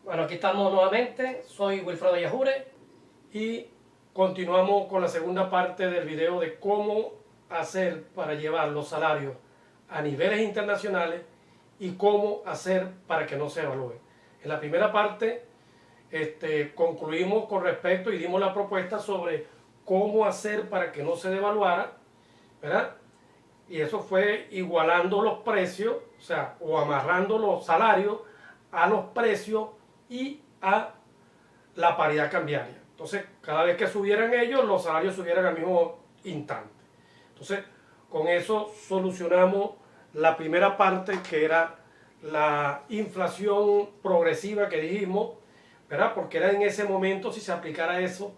Bueno, aquí estamos nuevamente, soy Wilfredo Yajure y continuamos con la segunda parte del video de cómo hacer para llevar los salarios a niveles internacionales y cómo hacer para que no se evalúen. En la primera parte concluimos con respecto y dimos la propuesta sobre cómo hacer para que no se devaluara, ¿verdad? Y eso fue igualando los precios, o sea, o amarrando los salarios a los precios y a la paridad cambiaria. Entonces, cada vez que subieran ellos, los salarios subieran al mismo instante. Entonces, con eso solucionamos la primera parte, que era la inflación progresiva que dijimos, ¿verdad? Porque era en ese momento, si se aplicara eso,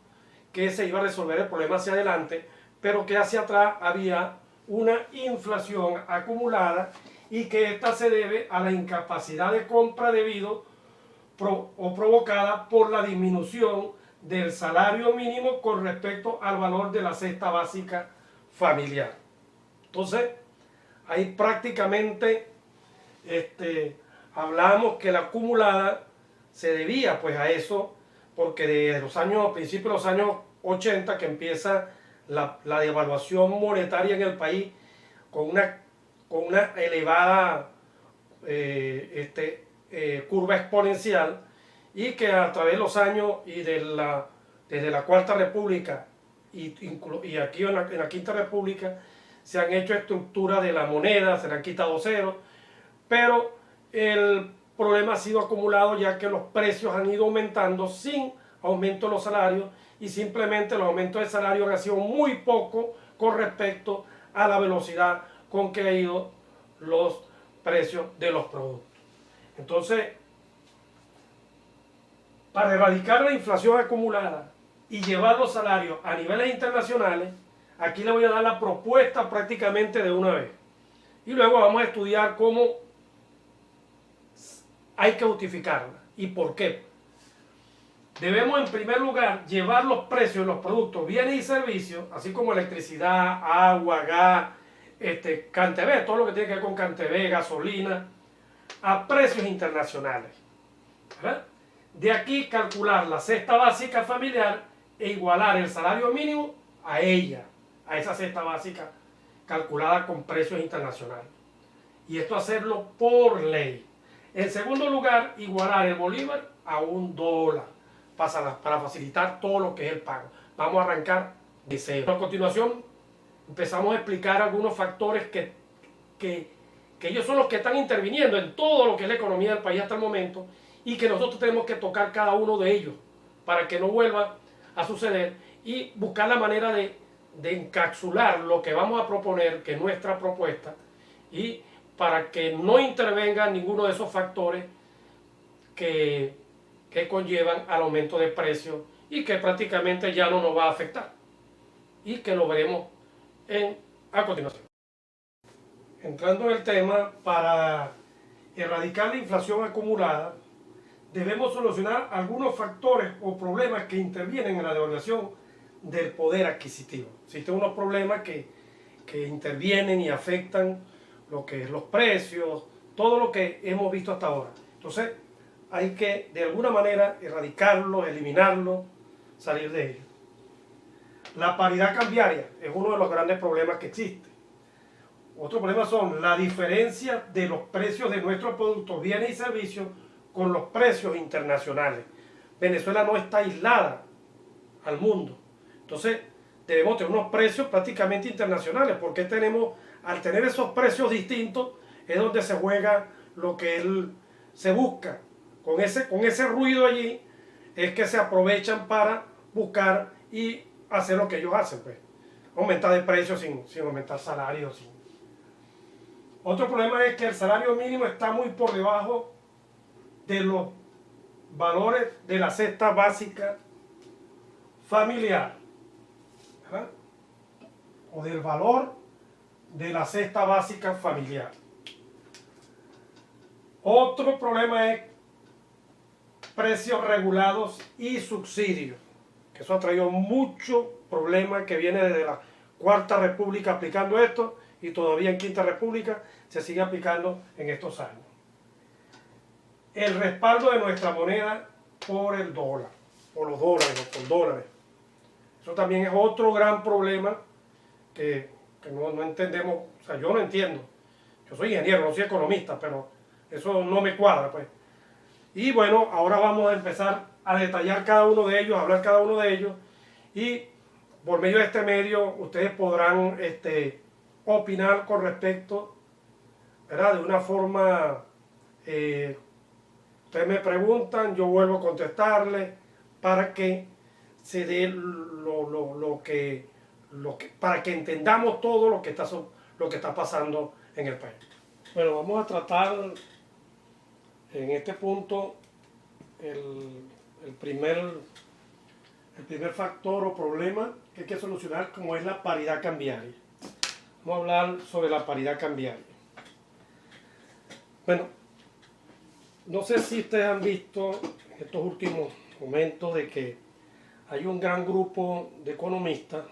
que se iba a resolver el problema hacia adelante, pero que hacia atrás había una inflación acumulada y que esta se debe a la incapacidad de compra debido o provocada por la disminución del salario mínimo con respecto al valor de la cesta básica familiar. Entonces, ahí prácticamente hablamos que la acumulada se debía pues a eso, porque desde los años, a principios de los años 80, que empieza la devaluación monetaria en el país con una elevada curva exponencial, y que a través de los años y desde la Cuarta República y aquí en la Quinta República se han hecho estructuras de la moneda, se le han quitado ceros, pero el problema ha sido acumulado ya que los precios han ido aumentando sin aumento de los salarios, y simplemente los aumentos de salario han sido muy poco con respecto a la velocidad con que han ido los precios de los productos. Entonces, para erradicar la inflación acumulada y llevar los salarios a niveles internacionales, aquí le voy a dar la propuesta prácticamente de una vez. Y luego vamos a estudiar cómo hay que justificarla y por qué. Debemos en primer lugar llevar los precios de los productos, bienes y servicios, así como electricidad, agua, gas, CanTV, todo lo que tiene que ver con CanTV, gasolina, a precios internacionales, ¿verdad? De aquí calcular la cesta básica familiar e igualar el salario mínimo a ella, a esa cesta básica calculada con precios internacionales. Y esto hacerlo por ley. En segundo lugar, igualar el bolívar a $1 para facilitar todo lo que es el pago. Vamos a arrancar de cero. A continuación, empezamos a explicar algunos factores que ellos son los que están interviniendo en todo lo que es la economía del país hasta el momento, y que nosotros tenemos que tocar cada uno de ellos para que no vuelva a suceder y buscar la manera de encapsular lo que vamos a proponer, que es nuestra propuesta, y para que no intervenga ninguno de esos factores que conllevan al aumento de precios y que prácticamente ya no nos va a afectar, y que lo veremos a continuación. Entrando en el tema, para erradicar la inflación acumulada, debemos solucionar algunos factores o problemas que intervienen en la devaluación del poder adquisitivo. Existen unos problemas que intervienen y afectan lo que es los precios, todo lo que hemos visto hasta ahora. Entonces, hay que de alguna manera erradicarlo, eliminarlo, salir de ello. La paridad cambiaria es uno de los grandes problemas que existe. Otro problema son la diferencia de los precios de nuestros productos, bienes y servicios con los precios internacionales. Venezuela no está aislada al mundo. Entonces, debemos tener unos precios prácticamente internacionales, porque al tener esos precios distintos, es donde se juega lo que se busca. Con ese ruido allí, es que se aprovechan para buscar y hacer lo que ellos hacen, pues. Aumentar de precios sin aumentar salarios. Otro problema es que el salario mínimo está muy por debajo de los valores de la cesta básica familiar, ¿verdad? O del valor de la cesta básica familiar. Otro problema es precios regulados y subsidios, que eso ha traído mucho problema, que viene desde la Cuarta República aplicando esto, y todavía en Quinta República se sigue aplicando en estos años. el respaldo de nuestra moneda por el dólar, por los dólares, o por dólares. Eso también es otro gran problema que no entendemos, o sea, yo no entiendo. Yo soy ingeniero, no soy economista, pero eso no me cuadra, pues. Y bueno, ahora vamos a empezar a detallar cada uno de ellos, a hablar cada uno de ellos, y por medio de este medio ustedes podrán opinar con respecto, ¿verdad? De una forma, ustedes me preguntan, yo vuelvo a contestarles para que se dé para que entendamos todo lo que está pasando en el país. Bueno, vamos a tratar en este punto el primer factor o problema que hay que solucionar, como es la paridad cambiaria. Vamos a hablar sobre la paridad cambiaria. Bueno, no sé si ustedes han visto en estos últimos momentos de que hay un gran grupo de economistas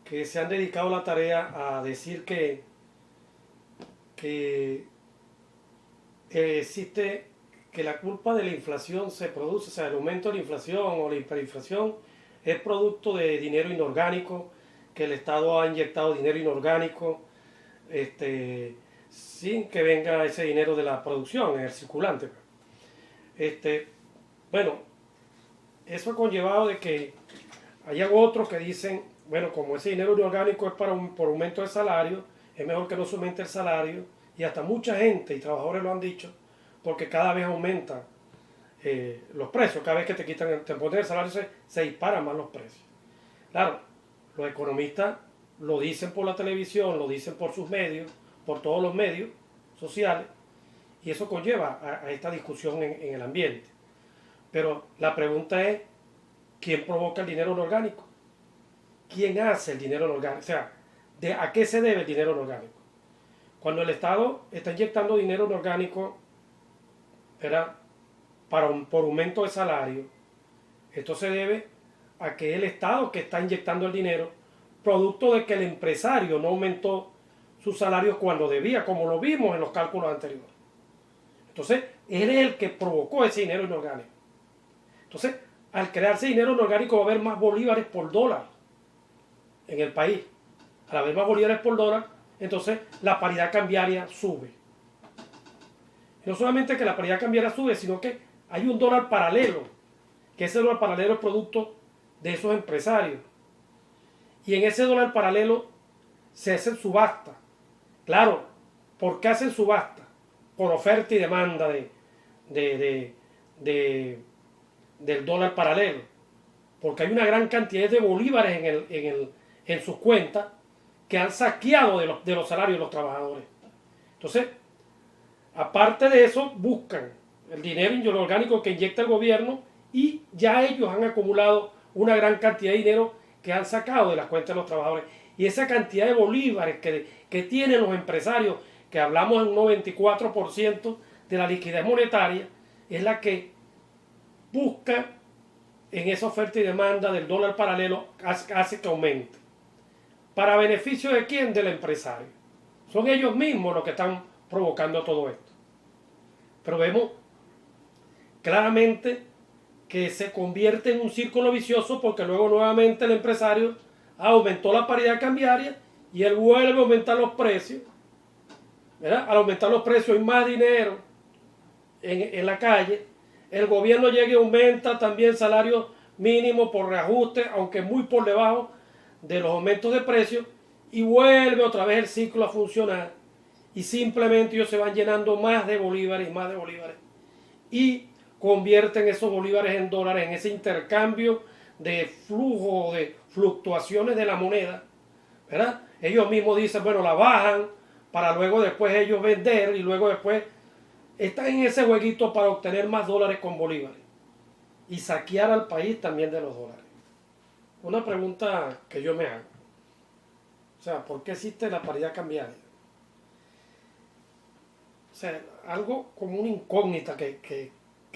que se han dedicado a la tarea a decir que existe, que la culpa de la inflación se produce, o sea, el aumento de la inflación o la hiperinflación es producto de dinero inorgánico, que el Estado ha inyectado dinero inorgánico sin que venga ese dinero de la producción, en el circulante. Bueno, eso ha conllevado de que haya otros que dicen, bueno, como ese dinero inorgánico es por aumento de salario, es mejor que no se aumente el salario, y hasta mucha gente y trabajadores lo han dicho, porque cada vez aumentan los precios, cada vez que te ponen el salario se disparan más los precios. Claro, los economistas lo dicen por la televisión, lo dicen por sus medios, por todos los medios sociales, y eso conlleva a esta discusión en el ambiente. Pero la pregunta es, ¿quién provoca el dinero inorgánico? ¿Quién hace el dinero inorgánico? O sea, ¿a qué se debe el dinero inorgánico? Cuando el Estado está inyectando dinero inorgánico, ¿verdad?, por aumento de salario, esto se debe a que el Estado que está inyectando el dinero, producto de que el empresario no aumentó sus salarios cuando debía, como lo vimos en los cálculos anteriores. Entonces, él es el que provocó ese dinero inorgánico. Entonces, al crearse dinero inorgánico va a haber más bolívares por dólar en el país. Al haber más bolívares por dólar, entonces la paridad cambiaria sube. Y no solamente que la paridad cambiaria sube, sino que hay un dólar paralelo, que ese dólar paralelo es producto de esos empresarios. Y en ese dólar paralelo se hacen subasta. Claro, ¿por qué hacen subasta? Por oferta y demanda del dólar paralelo. Porque hay una gran cantidad de bolívares en sus cuentas que han saqueado de los salarios de los trabajadores. Entonces, aparte de eso, buscan el dinero inorgánico que inyecta el gobierno, y ya ellos han acumulado una gran cantidad de dinero que han sacado de las cuentas de los trabajadores. Y esa cantidad de bolívares que tienen los empresarios, que hablamos en un 94% de la liquidez monetaria, es la que busca en esa oferta y demanda del dólar paralelo, hace que aumente. ¿Para beneficio de quién? Del empresario. Son ellos mismos los que están provocando todo esto. Pero vemos claramente que se convierte en un círculo vicioso, porque luego nuevamente el empresario aumentó la paridad cambiaria y él vuelve a aumentar los precios, ¿verdad? Al aumentar los precios hay más dinero en la calle. El gobierno llega y aumenta también salario mínimo por reajuste, aunque muy por debajo de los aumentos de precios, y vuelve otra vez el ciclo a funcionar, y simplemente ellos se van llenando más de bolívares y más de bolívares, y convierten esos bolívares en dólares, en ese intercambio de flujo, de fluctuaciones de la moneda, ¿verdad? Ellos mismos dicen, bueno, la bajan para luego después ellos vender, y luego después están en ese jueguito para obtener más dólares con bolívares y saquear al país también de los dólares. Una pregunta que yo me hago, o sea, ¿por qué existe la paridad cambiaria? O sea, algo como una incógnita que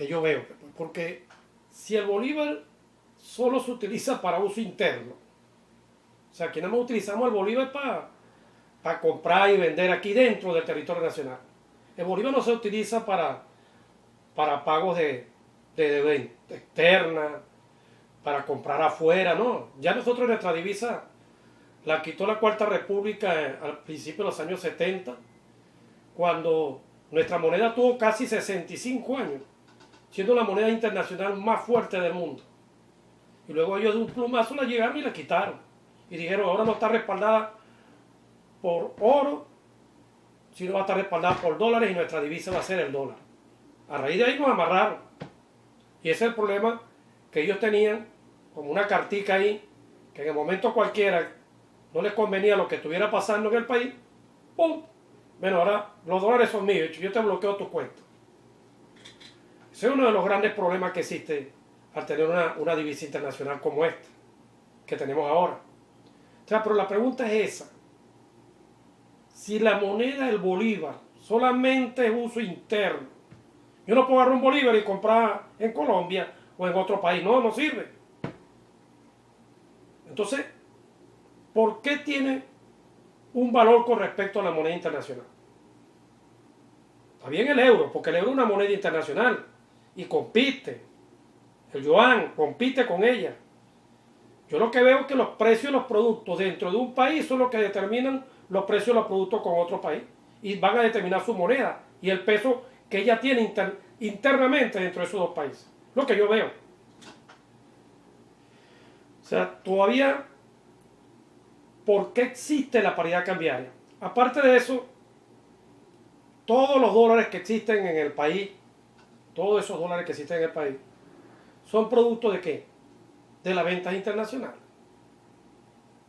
yo veo, porque si el bolívar solo se utiliza para uso interno, o sea, que nada más utilizamos el bolívar para comprar y vender aquí dentro del territorio nacional, el bolívar no se utiliza para para pagos de deuda externa, para comprar afuera, no. Ya nosotros nuestra divisa la quitó la Cuarta República al principio de los años 70, cuando nuestra moneda tuvo casi 65 años, siendo la moneda internacional más fuerte del mundo. Y luego ellos de un plumazo la llegaron y la quitaron. Y dijeron, ahora no está respaldada por oro, sino va a estar respaldada por dólares y nuestra divisa va a ser el dólar. A raíz de ahí nos amarraron. Y ese es el problema que ellos tenían, como una cartica ahí, que en el momento cualquiera no les convenía lo que estuviera pasando en el país, ¡pum! Bueno, ahora los dólares son míos, yo te bloqueo tu cuenta. Ese es uno de los grandes problemas que existe al tener una divisa internacional como esta, que tenemos ahora. O sea, pero la pregunta es esa. Si la moneda del bolívar solamente es uso interno, yo no puedo agarrar un bolívar y comprar en Colombia o en otro país. No, no sirve. Entonces, ¿por qué tiene un valor con respecto a la moneda internacional? Está bien el euro, porque el euro es una moneda internacional y compite. El yuan compite con ella. Yo lo que veo es que los precios de los productos dentro de un país son los que determinan los precios de los productos con otro país y van a determinar su moneda y el peso que ella tiene internamente dentro de esos dos países. Lo que yo veo. O sea, todavía, ¿por qué existe la paridad cambiaria? Aparte de eso, todos los dólares que existen en el país, todos esos dólares que existen en el país, son producto de ¿qué? De la venta internacional.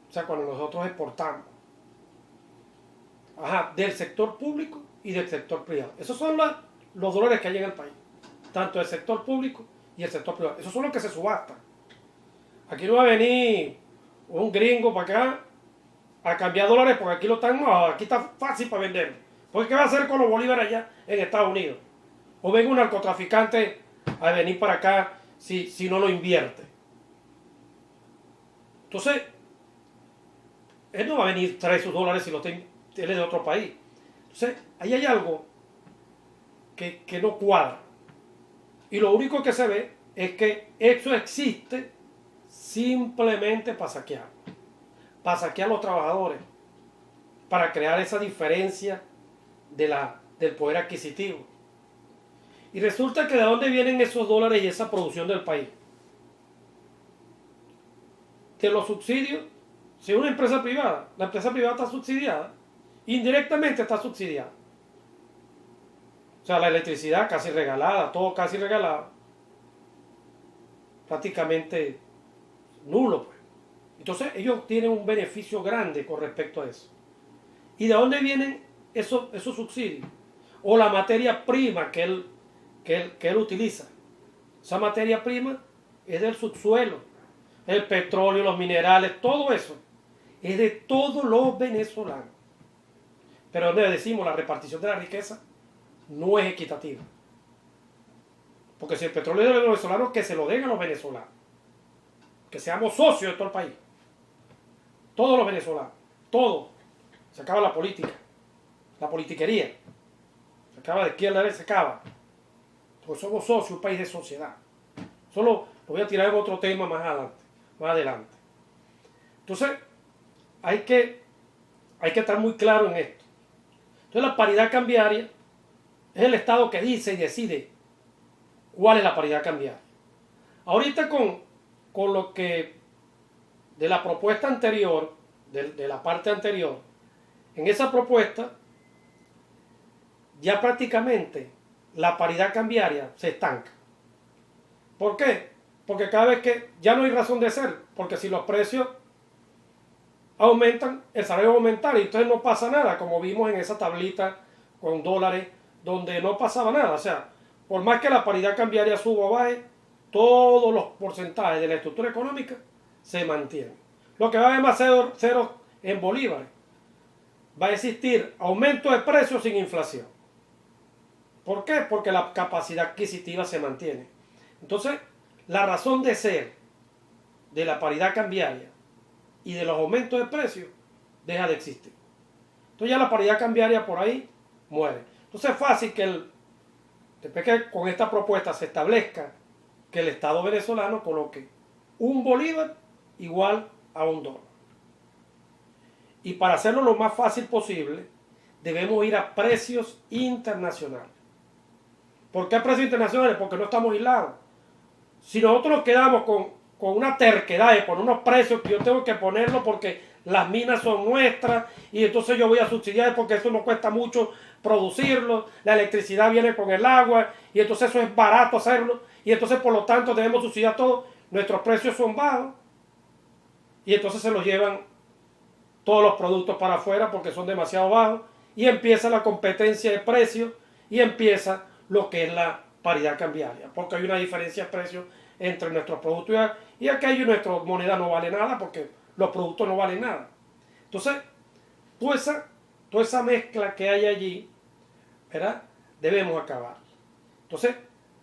O sea, cuando nosotros exportamos. Ajá, del sector público y del sector privado. Esos son los dólares que hay en el país. Tanto el sector público y el sector privado. Esos son los que se subastan. Aquí no va a venir un gringo para acá a cambiar dólares porque aquí lo están, no, aquí está fácil para vender. Porque ¿qué va a hacer con los bolívares allá en Estados Unidos? O venga un narcotraficante a venir para acá si no lo invierte. Entonces, él no va a venir a traer sus dólares si los tiene de otro país. Entonces, ahí hay algo que no cuadra. Y lo único que se ve es que eso existe simplemente para saquear. Para saquear a los trabajadores. Para crear esa diferencia del poder adquisitivo. Y resulta que de dónde vienen esos dólares y esa producción del país. De los subsidios. Si es una empresa privada, la empresa privada está subsidiada. Indirectamente está subsidiada. O sea, la electricidad casi regalada, todo casi regalado. Prácticamente nulo, pues. Entonces ellos tienen un beneficio grande con respecto a eso. ¿Y de dónde vienen esos subsidios? O la materia prima que él utiliza. Esa materia prima es del subsuelo. El petróleo, los minerales, todo eso es de todos los venezolanos. Pero donde decimos la repartición de la riqueza no es equitativa. Porque si el petróleo es de los venezolanos, que se lo den a los venezolanos. Que seamos socios de todo el país. Todos los venezolanos. Todo. Se acaba la política. La politiquería. Se acaba de izquierda a derecha, se acaba. Porque somos socios, un país de sociedad. Solo lo voy a tirar en otro tema más adelante. Entonces, hay que estar muy claro en esto. Entonces, la paridad cambiaria es el Estado que dice y decide cuál es la paridad cambiaria. Ahorita con lo que de la propuesta anterior, de la parte anterior, en esa propuesta ya prácticamente la paridad cambiaria se estanca. ¿Por qué? Porque cada vez que ya no hay razón de ser, porque si los precios aumentan, el salario va a aumentar y entonces no pasa nada, como vimos en esa tablita con dólares, donde no pasaba nada. O sea, por más que la paridad cambiaria suba o baje, todos los porcentajes de la estructura económica se mantienen. Lo que va a haber más cero en bolívares. Va a existir aumento de precios sin inflación. ¿Por qué? Porque la capacidad adquisitiva se mantiene. Entonces, la razón de ser de la paridad cambiaria y de los aumentos de precios deja de existir. Entonces ya la paridad cambiaria por ahí muere. Entonces es fácil que después que con esta propuesta se establezca que el Estado venezolano coloque un bolívar igual a un dólar. Y para hacerlo lo más fácil posible, debemos ir a precios internacionales. ¿Por qué a precios internacionales? Porque no estamos aislados. Si nosotros nos quedamos con una terquedad de poner unos precios que yo tengo que ponerlo porque las minas son nuestras y entonces yo voy a subsidiar porque eso no cuesta mucho producirlo, la electricidad viene con el agua y entonces eso es barato hacerlo y entonces por lo tanto debemos subsidiar todo, nuestros precios son bajos y entonces se los llevan todos los productos para afuera porque son demasiado bajos y empieza la competencia de precios y empieza lo que es la paridad cambiaria, porque hay una diferencia de precios entre nuestros productos y aquello, nuestra moneda no vale nada porque los productos no valen nada. Entonces, toda esa mezcla que hay allí, ¿verdad? Debemos acabar. Entonces,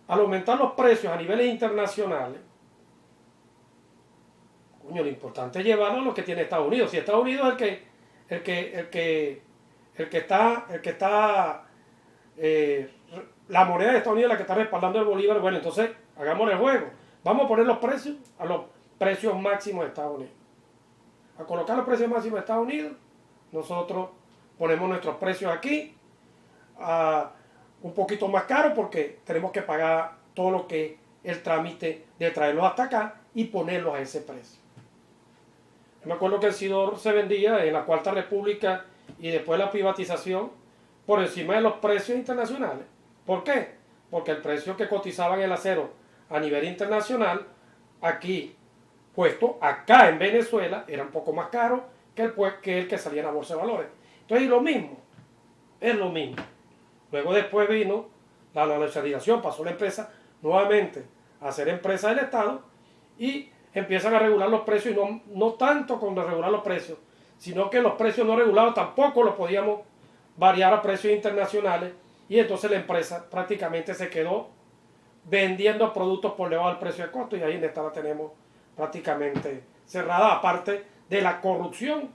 al aumentar los precios a niveles internacionales, coño, lo importante es llevarlo a lo que tiene Estados Unidos. Si Estados Unidos es el que está la moneda de Estados Unidos es la que está respaldando el bolívar, bueno, entonces hagamos el juego. Vamos a poner los precios a los precios máximos de Estados Unidos. A colocar los precios máximos de Estados Unidos, nosotros ponemos nuestros precios aquí un poquito más caros porque tenemos que pagar todo lo que es el trámite de traerlos hasta acá y ponerlos a ese precio. Me acuerdo que el Sidor se vendía en la Cuarta República y después de la privatización por encima de los precios internacionales. ¿Por qué? Porque el precio que cotizaban el acero a nivel internacional, aquí, puesto acá en Venezuela, era un poco más caro que el que salía en la bolsa de valores. Entonces, es lo mismo. Luego después vino la nacionalización, pasó la empresa nuevamente a ser empresa del Estado y empiezan a regular los precios y no tanto con regular los precios, sino que los precios no regulados tampoco los podíamos variar a precios internacionales y entonces la empresa prácticamente se quedó vendiendo productos por debajo del precio de costo y ahí en esta la tenemos prácticamente cerrada, aparte de la corrupción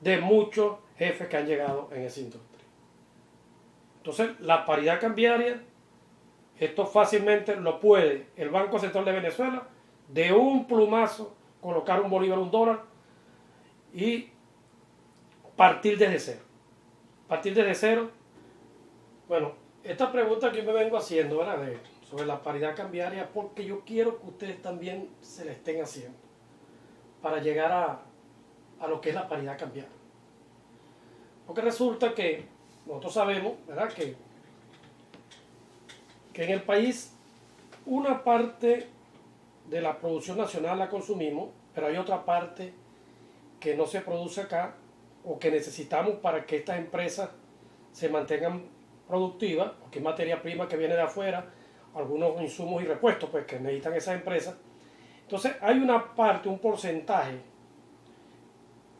de muchos jefes que han llegado en esa industria. Entonces la paridad cambiaria, esto fácilmente lo puede el Banco Central de Venezuela de un plumazo colocar un bolívar, un dólar y partir desde cero. Partir desde cero. Bueno, esta pregunta que yo me vengo haciendo, ¿verdad? Sobre la paridad cambiaria, porque yo quiero que ustedes también se la estén haciendo para llegar a lo que es la paridad cambiaria. Porque resulta que nosotros sabemos, ¿verdad? Que en el país una parte de la producción nacional la consumimos, pero hay otra parte que no se produce acá o que necesitamos para que estas empresas se mantengan productivas, porque es materia prima que viene de afuera, algunos insumos y repuestos pues que necesitan esas empresas. Entonces hay una parte, un porcentaje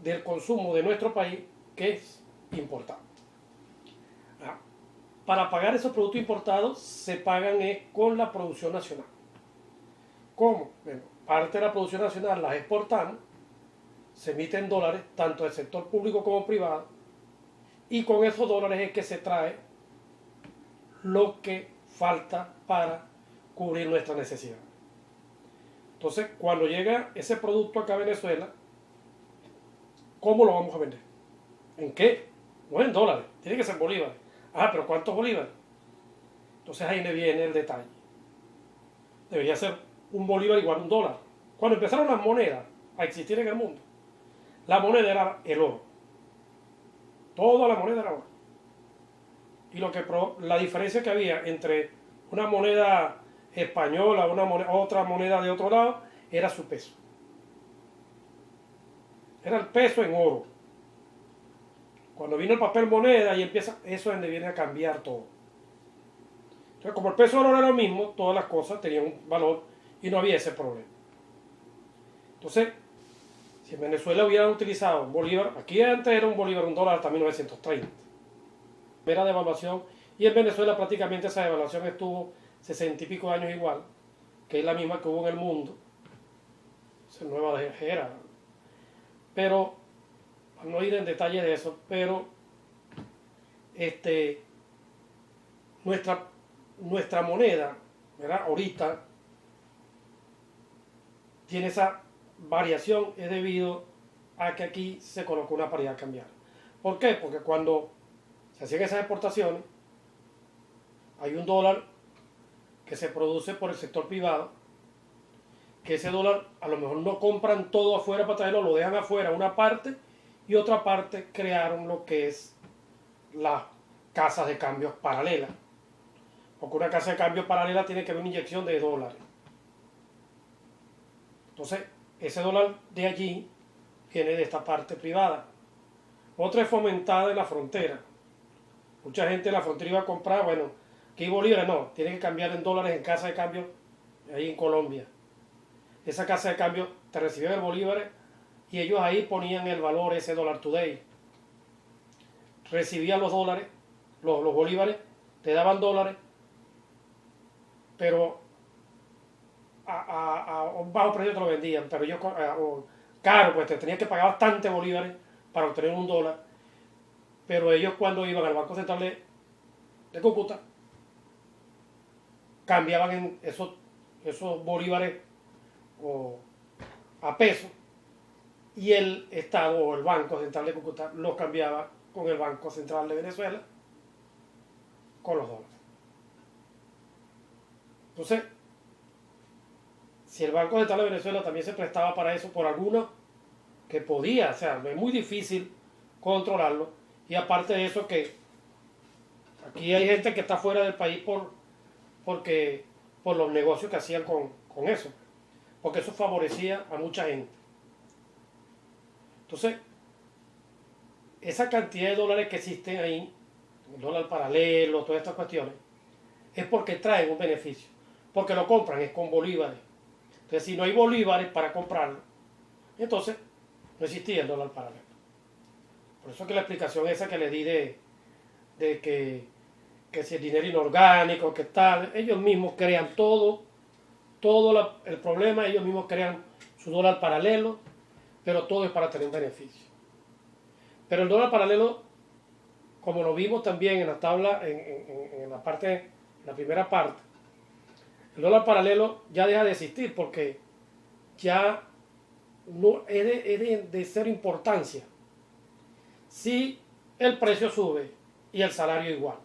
del consumo de nuestro país que es importado. Para pagar esos productos importados se pagan con la producción nacional. ¿Cómo? Bueno, parte de la producción nacional las exportamos, se emiten dólares, tanto del sector público como privado, y con esos dólares es que se trae lo que falta para cubrir nuestra necesidad. Entonces, cuando llega ese producto acá a Venezuela, ¿cómo lo vamos a vender? ¿En qué? No en dólares, tiene que ser bolívares. Ah, pero ¿cuántos bolívares? Entonces ahí me viene el detalle. Debería ser un bolívar igual a un dólar. Cuando empezaron las monedas a existir en el mundo, la moneda era el oro. Toda la moneda era oro. Y la diferencia que había entre una moneda española, otra moneda de otro lado, era su peso. Era el peso en oro. Cuando vino el papel moneda y empieza, eso es donde viene a cambiar todo. Entonces, como el peso oro era lo mismo, todas las cosas tenían un valor y no había ese problema. Entonces, si en Venezuela hubieran utilizado un bolívar, aquí antes era un bolívar, un dólar hasta 1930. Era devaluación y en Venezuela prácticamente esa devaluación estuvo 60 y pico años igual, que es la misma que hubo en el mundo. Es nueva era. Pero, para no ir en detalle de eso, pero nuestra nuestra moneda, ¿verdad? Ahorita tiene esa variación, es debido a que aquí se colocó una paridad cambiaria. ¿Por qué? Porque cuando se hacían esas exportaciones, hay un dólar que se produce por el sector privado, que ese dólar a lo mejor no compran todo afuera para traerlo, lo dejan afuera una parte, y otra parte crearon lo que es las casas de cambios paralelas. Porque una casa de cambio paralela tiene que haber una inyección de dólares. Entonces, ese dólar de allí viene de esta parte privada. Otra es fomentada en la frontera. Mucha gente en la frontera iba a comprar, bueno, que hay bolívares, no, tiene que cambiar en dólares en casa de cambio ahí en Colombia. Esa casa de cambio te recibían el bolívar y ellos ahí ponían el valor, ese dólar today. Recibían los dólares, los bolívares, te daban dólares, pero a un bajo precio te lo vendían, pero ellos caro, pues te tenías que pagar bastante bolívares para obtener un dólar. Pero ellos, cuando iban al Banco Central de Cúcuta, cambiaban en esos bolívares a pesos, y el Estado o el Banco Central de Cúcuta los cambiaba con el Banco Central de Venezuela con los dólares. Entonces, si el Banco Central de Venezuela también se prestaba para eso, por alguno que podía, o sea, es muy difícil controlarlo. Y aparte de eso, que aquí hay gente que está fuera del país por los negocios que hacían con eso, porque eso favorecía a mucha gente. Entonces, esa cantidad de dólares que existen ahí, el dólar paralelo, todas estas cuestiones, es porque traen un beneficio, porque lo compran es con bolívares. Entonces, si no hay bolívares para comprarlo, entonces no existía el dólar paralelo. Por eso que la explicación esa que le di de que si el dinero inorgánico, que tal, ellos mismos crean todo el problema, ellos mismos crean su dólar paralelo, pero todo es para tener un beneficio. Pero el dólar paralelo, como lo vimos también en la tabla, en la parte, en la primera parte, el dólar paralelo ya deja de existir, porque ya no es de cero importancia si el precio sube y el salario igual.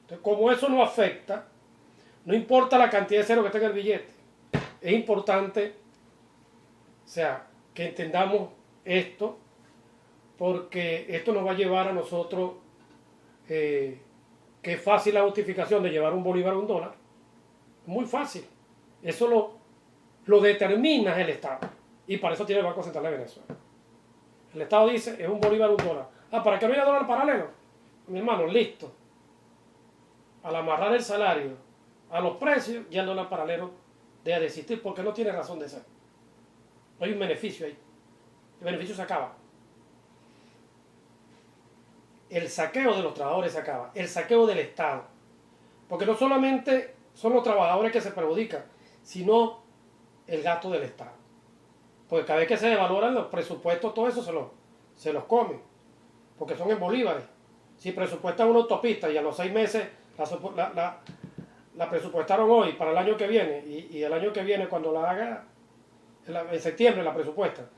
Entonces, como eso no afecta, no importa la cantidad de cero que tenga el billete, es importante, o sea, que entendamos esto, porque esto nos va a llevar a nosotros, que es fácil la justificación de llevar un bolívar a un dólar, muy fácil. Eso lo determina el Estado, y para eso tiene el Banco Central de Venezuela. El Estado dice, es un bolívar, un dólar. ¿Para qué no haya dólar paralelo? Mi hermano, listo. Al amarrar el salario a los precios, ya el dólar paralelo deja de existir, porque no tiene razón de ser. No hay un beneficio ahí. El beneficio se acaba. El saqueo de los trabajadores se acaba. El saqueo del Estado. Porque no solamente son los trabajadores que se perjudican, sino el gasto del Estado. Porque cada vez que se devaloran los presupuestos, todo eso se los comen. Porque son en bolívares. Si presupuestan una autopista y a los 6 meses la presupuestaron hoy para el año que viene, y el año que viene, cuando la haga, en septiembre la presupuestan,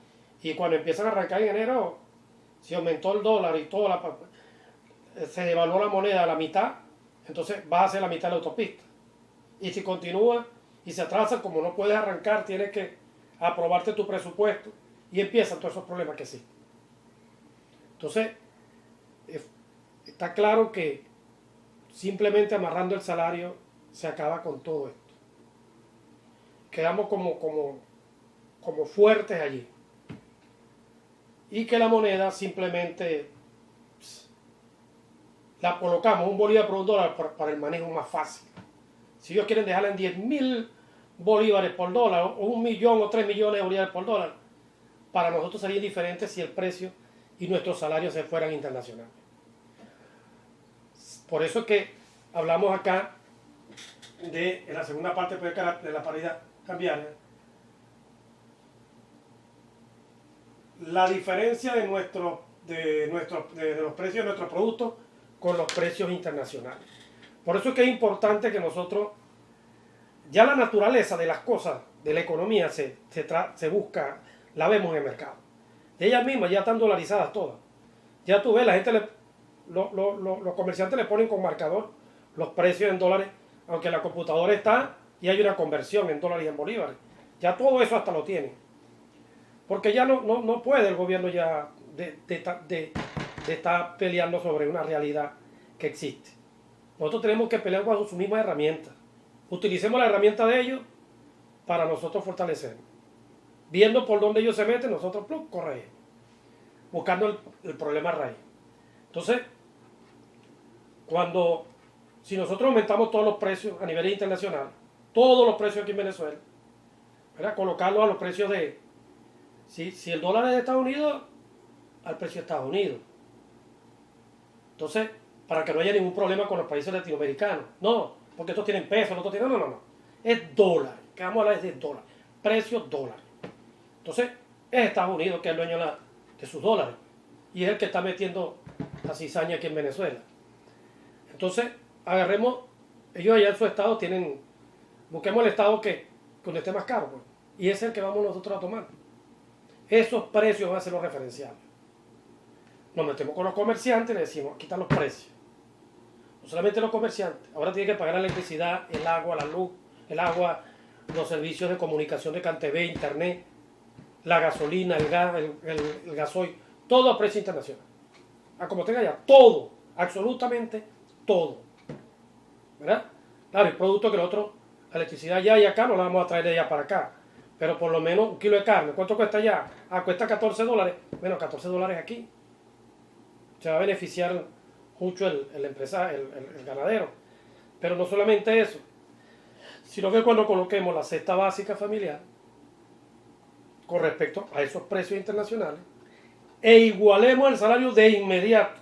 y cuando empiezan a arrancar en enero, si aumentó el dólar y todo, se devaluó la moneda a la mitad, entonces vas a hacer la mitad de la autopista. Y si continúa y se atrasa, como no puedes arrancar, tienes que aprobarte tu presupuesto, y empiezan todos esos problemas que existen. Entonces, está claro que simplemente amarrando el salario se acaba con todo esto. Quedamos como fuertes allí. Y que la moneda simplemente la colocamos, un bolívar por un dólar, para el manejo más fácil. Si ellos quieren dejarla en 10.000 bolívares por dólar, o 1 millón o 3 millones de bolívares por dólar, para nosotros sería indiferente si el precio y nuestros salarios se fueran internacionales. Por eso es que hablamos acá en la segunda parte de la paridad cambiaria, la diferencia de los precios de nuestros productos con los precios internacionales. Por eso es que es importante que nosotros, ya la naturaleza de las cosas, de la economía, se busca, la vemos en el mercado. Ellas mismas ya están dolarizadas todas. Ya tú ves, la gente, los comerciantes le ponen con marcador los precios en dólares, aunque la computadora está y hay una conversión en dólares y en bolívares. Ya todo eso hasta lo tienen. Porque ya no puede el gobierno ya de estar peleando sobre una realidad que existe. Nosotros tenemos que pelear bajo sus mismas herramientas. Utilicemos la herramienta de ellos para nosotros fortalecernos. Viendo por dónde ellos se meten, nosotros corregimos. Buscando el problema raíz. Entonces, si nosotros aumentamos todos los precios a nivel internacional, todos los precios aquí en Venezuela, ¿verdad? Colocarlos a los precios si el dólar es de Estados Unidos, al precio de Estados Unidos. Entonces, para que no haya ningún problema con los países latinoamericanos. No, porque estos tienen pesos, los otros tienen... No. Es dólar. Que vamos a hablar de dólar. Precio dólar. Entonces, es Estados Unidos que es el dueño de sus dólares. Y es el que está metiendo la cizaña aquí en Venezuela. Entonces, agarremos... Ellos allá en su estado busquemos el estado donde esté más caro. Pues, y ese es el que vamos nosotros a tomar. Esos precios van a ser los referenciales. Nos metemos con los comerciantes y le decimos, quitan los precios. No solamente los comerciantes. Ahora tienen que pagar la electricidad, el agua, la luz, los servicios de comunicación de CanTV, internet, la gasolina, el gas, el gasoil, todo a precio internacional. Como tenga ya, todo, absolutamente todo. ¿Verdad? Claro, el producto que nosotros, la electricidad ya y acá no la vamos a traer de allá para acá. Pero por lo menos un kilo de carne, ¿cuánto cuesta allá? Cuesta $14. Bueno, $14 aquí. Se va a beneficiar mucho el ganadero. Pero no solamente eso, sino que cuando coloquemos la cesta básica familiar con respecto a esos precios internacionales e igualemos el salario de inmediato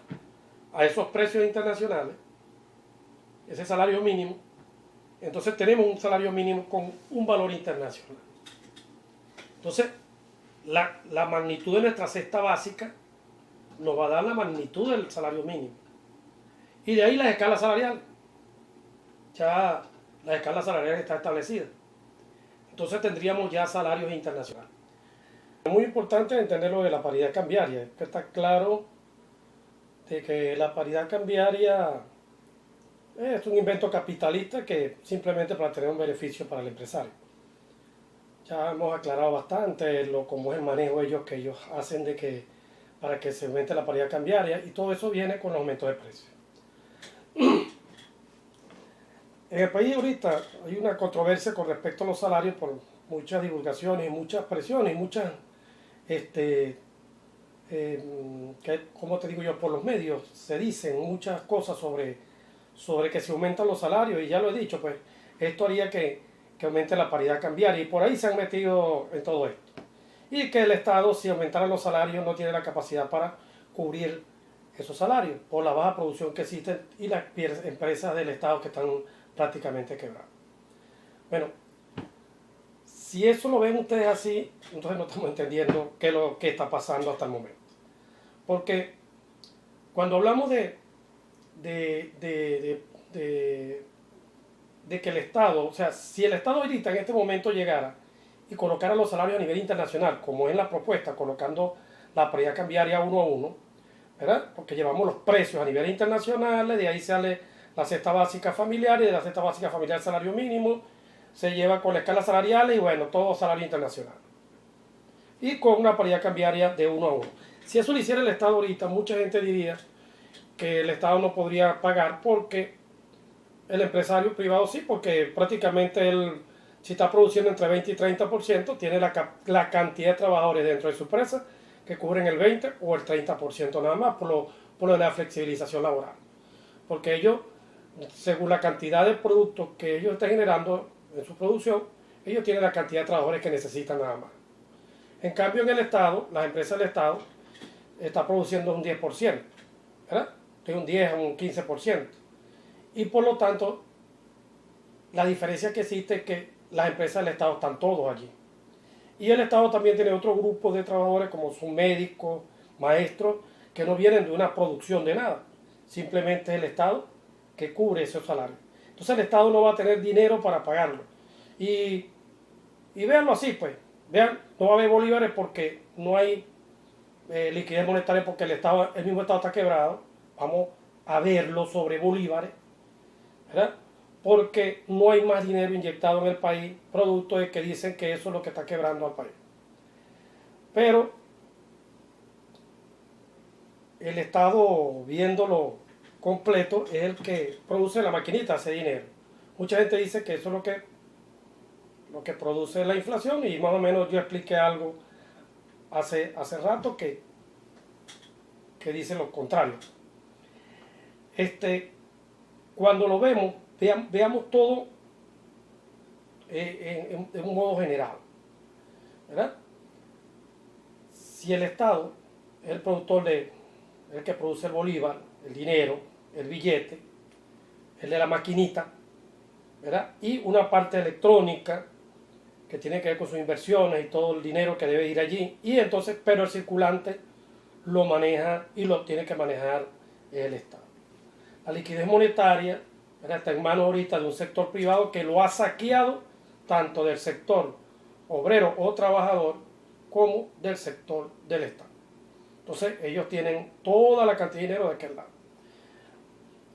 a esos precios internacionales, ese salario mínimo, entonces tenemos un salario mínimo con un valor internacional. Entonces, la magnitud de nuestra cesta básica nos va a dar la magnitud del salario mínimo. Y de ahí las escalas salariales. Ya la escala salarial está establecida. Entonces tendríamos ya salarios internacionales. Es muy importante entender lo de la paridad cambiaria. Que está claro de que la paridad cambiaria es un invento capitalista que simplemente para tener un beneficio para el empresario. Ya hemos aclarado bastante cómo es el manejo que ellos hacen para que se aumente la paridad cambiaria, y todo eso viene con el aumento de precios. En el país ahorita hay una controversia con respecto a los salarios por muchas divulgaciones, muchas presiones y muchas, como te digo yo, por los medios se dicen muchas cosas sobre que se aumentan los salarios, y ya lo he dicho, pues esto haría que aumente la paridad cambiaria, y por ahí se han metido en todo esto. Y que el Estado, si aumentara los salarios, no tiene la capacidad para cubrir esos salarios por la baja producción que existe y las empresas del Estado que están prácticamente quebradas. Bueno, si eso lo ven ustedes así, entonces no estamos entendiendo qué es lo que está pasando hasta el momento. Porque cuando hablamos de que el Estado, o sea, si el Estado ahorita en este momento llegara y colocara los salarios a nivel internacional, como es la propuesta, colocando la paridad cambiaria 1 a 1, ¿verdad? Porque llevamos los precios a nivel internacional, de ahí sale la cesta básica familiar, y de la cesta básica familiar el salario mínimo, se lleva con la escala salarial y bueno, todo salario internacional. Y con una paridad cambiaria de 1 a 1. Si eso lo hiciera el Estado ahorita, mucha gente diría que el Estado no podría pagar porque el empresario privado sí, porque prácticamente él, si está produciendo entre 20 y 30%, tiene la cantidad de trabajadores dentro de su empresa que cubren el 20 o el 30% nada más por lo de la flexibilización laboral. Porque ellos, según la cantidad de productos que ellos están generando en su producción, ellos tienen la cantidad de trabajadores que necesitan nada más. En cambio, en el Estado, las empresas del Estado están produciendo un 10%, ¿verdad? De un 10 a un 15%. Y por lo tanto, la diferencia que existe es que las empresas del Estado están todos allí. Y el Estado también tiene otro grupo de trabajadores como son médicos, maestros, que no vienen de una producción de nada. Simplemente el Estado que cubre esos salarios. Entonces el Estado no va a tener dinero para pagarlo. Y véanlo así, pues. Vean, no va a haber bolívares porque no hay liquidez monetaria, porque el mismo Estado está quebrado. Vamos a verlo sobre bolívares, ¿verdad? Porque no hay más dinero inyectado en el país, producto de que dicen que eso es lo que está quebrando al país. Pero el Estado, viéndolo completo, es el que produce la maquinita, ese dinero. Mucha gente dice que eso es lo que produce la inflación, y más o menos yo expliqué algo hace rato que dice lo contrario. Cuando lo vemos, veamos todo en un modo general, ¿verdad? Si el Estado es el productor el que produce el bolívar, el dinero, el billete, el de la maquinita, ¿verdad? Y una parte electrónica que tiene que ver con sus inversiones y todo el dinero que debe ir allí, y entonces, pero el circulante lo maneja y lo tiene que manejar el Estado. La liquidez monetaria, ¿verdad?, está en manos ahorita de un sector privado que lo ha saqueado tanto del sector obrero o trabajador como del sector del Estado. Entonces ellos tienen toda la cantidad de dinero de aquel lado.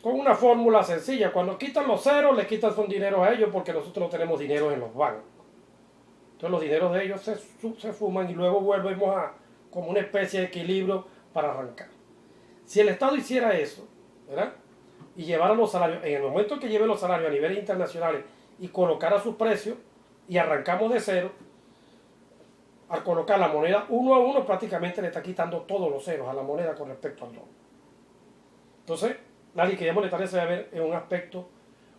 Con una fórmula sencilla: cuando quitan los ceros, le quitan son dinero a ellos, porque nosotros no tenemos dinero en los bancos. Entonces los dineros de ellos se fuman y luego volvemos a como una especie de equilibrio para arrancar. Si el Estado hiciera eso, ¿verdad?, y llevara los salarios, en el momento que lleve los salarios a niveles internacionales y colocara sus precios, y arrancamos de cero, al colocar la moneda uno a uno, prácticamente le está quitando todos los ceros a la moneda con respecto al dólar. Entonces, la liquidez monetaria se va a ver en un aspecto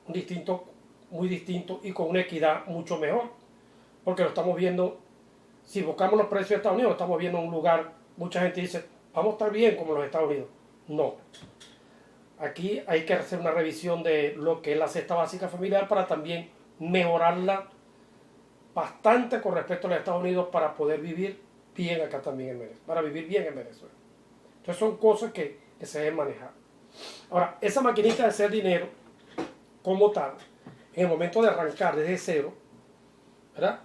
muy distinto y con una equidad mucho mejor, porque lo estamos viendo. Si buscamos los precios de Estados Unidos, lo estamos viendo en un lugar, mucha gente dice, vamos a estar bien como los Estados Unidos. No. Aquí hay que hacer una revisión de lo que es la cesta básica familiar para también mejorarla bastante con respecto a los Estados Unidos, para poder vivir bien acá también en Venezuela, para vivir bien en Venezuela. Entonces son cosas que se deben manejar. Ahora, esa maquinita de hacer dinero como tal, en el momento de arrancar desde cero, ¿verdad?,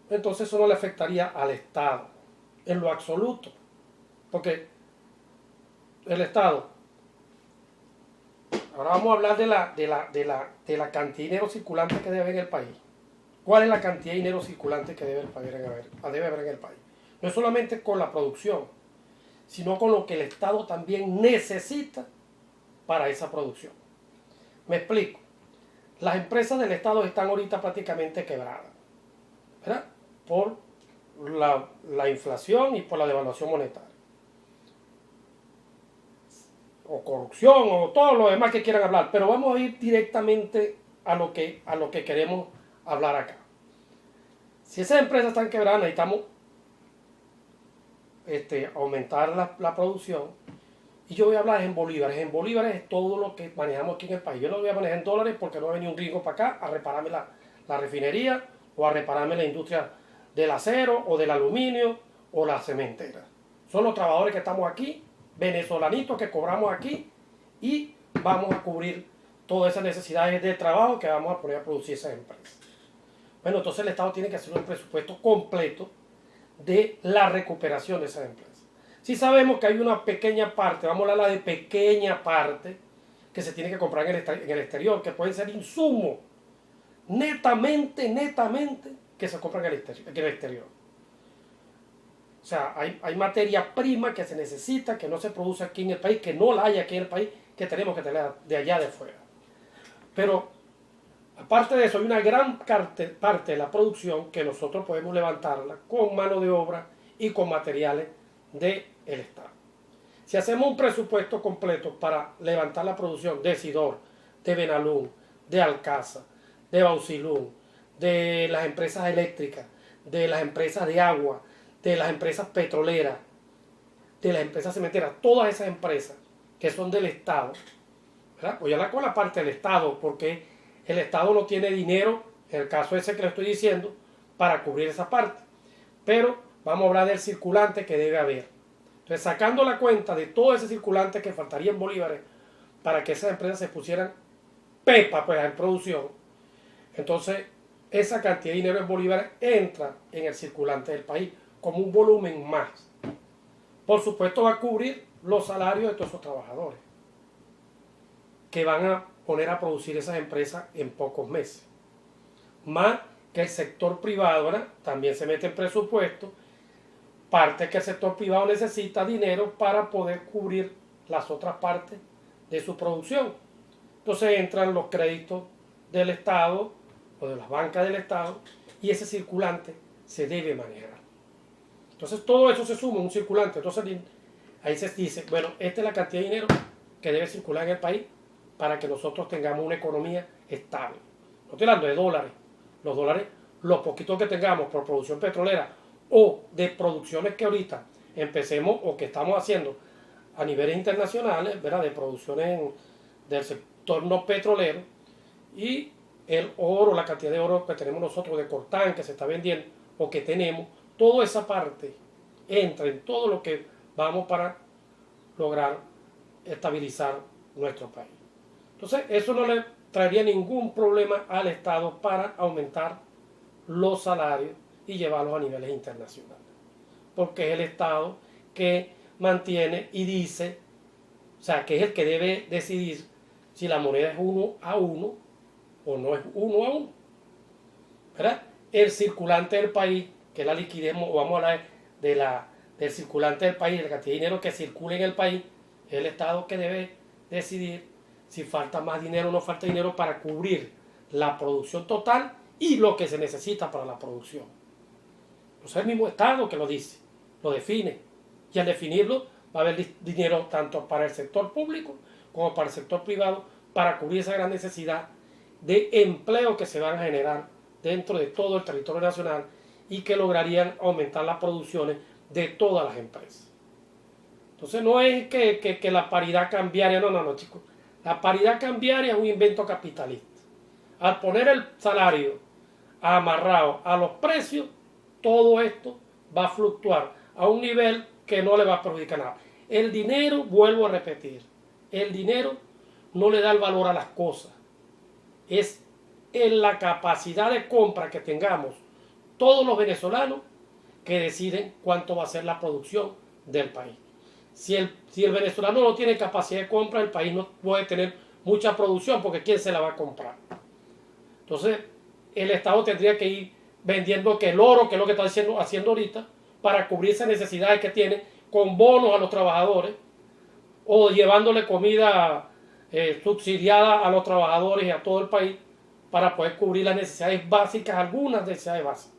entonces eso no le afectaría al Estado en lo absoluto, porque el Estado, ahora vamos a hablar de la cantidad de dinero circulante que debe haber en el país. ¿Cuál es la cantidad de dinero circulante que debe haber en el país? No es solamente con la producción, sino con lo que el Estado también necesita para esa producción. Me explico. Las empresas del Estado están ahorita prácticamente quebradas, ¿verdad?, por la inflación y por la devaluación monetaria, o corrupción, o todo lo demás que quieran hablar, pero vamos a ir directamente a lo que queremos hablar acá. Si esas empresas están quebradas, necesitamos aumentar la producción, y yo voy a hablar en bolívares. En bolívares es todo lo que manejamos aquí en el país. Yo no lo voy a manejar en dólares, porque no va a venir un gringo para acá a repararme la refinería, o a repararme la industria del acero o del aluminio o la cementera. Son los trabajadores que estamos aquí, venezolanitos que cobramos aquí, y vamos a cubrir todas esas necesidades de trabajo que vamos a poner a producir esas empresas. Bueno, entonces el Estado tiene que hacer un presupuesto completo de la recuperación de esas empresas. Si sabemos que hay una pequeña parte, vamos a hablar de pequeña parte, que se tiene que comprar en el exterior, que pueden ser insumos netamente, que se compran en el exterior. O sea, hay materia prima que se necesita, que no se produce aquí en el país, que no la hay aquí en el país, que tenemos que tener de allá de fuera. Pero aparte de eso, hay una gran parte de la producción que nosotros podemos levantarla con mano de obra y con materiales del Estado. Si hacemos un presupuesto completo para levantar la producción de Sidor, de Benalún, de Alcázar, de Bausilún, de las empresas eléctricas, de las empresas de agua, de las empresas petroleras, de las empresas cementeras, todas esas empresas que son del Estado, ¿verdad? Voy a hablar con la parte del Estado, porque el Estado no tiene dinero, en el caso ese que le estoy diciendo, para cubrir esa parte. Pero vamos a hablar del circulante que debe haber. Entonces, sacando la cuenta de todo ese circulante que faltaría en bolívares para que esas empresas se pusieran pepa pues en producción, entonces esa cantidad de dinero en bolívares entra en el circulante del país como un volumen más. Por supuesto va a cubrir los salarios de todos esos trabajadores que van a poner a producir esas empresas en pocos meses. Más que el sector privado, ¿verdad?, también se mete en presupuesto, parte que el sector privado necesita dinero para poder cubrir las otras partes de su producción. Entonces entran los créditos del Estado o de las bancas del Estado y ese circulante se debe manejar. Entonces todo eso se suma en un circulante. Entonces ahí se dice, bueno, esta es la cantidad de dinero que debe circular en el país para que nosotros tengamos una economía estable. No estoy hablando de dólares. Los dólares, los poquitos que tengamos por producción petrolera o de producciones que ahorita empecemos o que estamos haciendo a niveles internacionales, ¿verdad?, de producciones del sector no petrolero, y el oro, la cantidad de oro que tenemos nosotros de coltán que se está vendiendo o que tenemos, toda esa parte entra en todo lo que vamos para lograr estabilizar nuestro país. Entonces eso no le traería ningún problema al Estado para aumentar los salarios y llevarlos a niveles internacionales, porque es el Estado que mantiene y dice, o sea, que es el que debe decidir si la moneda es 1 a 1 o no es 1 a 1, ¿verdad? El circulante del país, que es la liquidez, o vamos a hablar del circulante del país, de la cantidad de dinero que circula en el país, es el Estado que debe decidir si falta más dinero o no falta dinero para cubrir la producción total y lo que se necesita para la producción. Pues es el mismo Estado que lo dice, lo define, y al definirlo va a haber dinero tanto para el sector público como para el sector privado para cubrir esa gran necesidad de empleo que se van a generar dentro de todo el territorio nacional y que lograrían aumentar las producciones de todas las empresas. Entonces no es que la paridad cambiaria, no, chicos. La paridad cambiaria es un invento capitalista. Al poner el salario amarrado a los precios, todo esto va a fluctuar a un nivel que no le va a perjudicar nada. El dinero, vuelvo a repetir, el dinero no le da el valor a las cosas. Es en la capacidad de compra que tengamos todos los venezolanos que deciden cuánto va a ser la producción del país. Si el venezolano no tiene capacidad de compra, el país no puede tener mucha producción, porque ¿quién se la va a comprar? Entonces, el Estado tendría que ir vendiendo que el oro, que es lo que está haciendo ahorita, para cubrir esas necesidades que tiene, con bonos a los trabajadores, o llevándole comida subsidiada a los trabajadores y a todo el país, para poder cubrir las necesidades básicas, algunas necesidades básicas.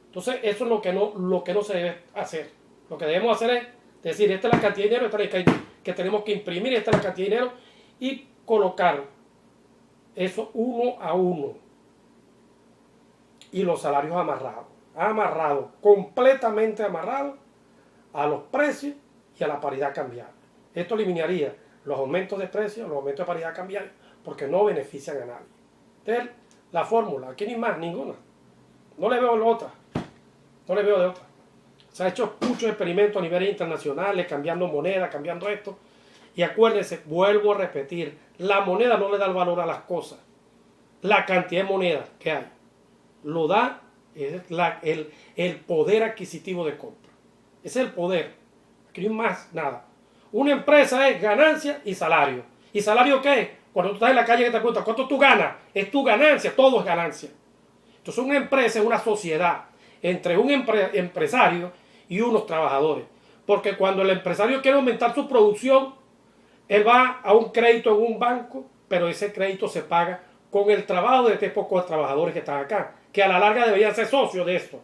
Entonces, eso es lo que no se debe hacer. Lo que debemos hacer es decir, esta es la cantidad de dinero, esta es la que tenemos que imprimir, esta es la cantidad de dinero, y colocar eso 1 a 1. Y los salarios amarrados, completamente amarrados a los precios y a la paridad cambiaria. Esto eliminaría los aumentos de precios, los aumentos de paridad cambiaria, porque no benefician a nadie. Entonces, la fórmula, aquí ni más, ninguna. No le veo de otra. Se ha hecho muchos experimentos a niveles internacionales, cambiando moneda, cambiando esto. Y acuérdense, vuelvo a repetir, la moneda no le da el valor a las cosas. La cantidad de moneda que hay lo da el poder adquisitivo de compra. Ese es el poder. Aquí no hay más nada. Una empresa es ganancia y salario. ¿Y salario qué es? Cuando tú estás en la calle que te preguntan, ¿cuánto tú ganas? Es tu ganancia, todo es ganancia. Entonces una empresa es una sociedad entre un empresario y unos trabajadores. Porque cuando el empresario quiere aumentar su producción, él va a un crédito en un banco, pero ese crédito se paga con el trabajo de estos pocos trabajadores que están acá, que a la larga deberían ser socios de esto.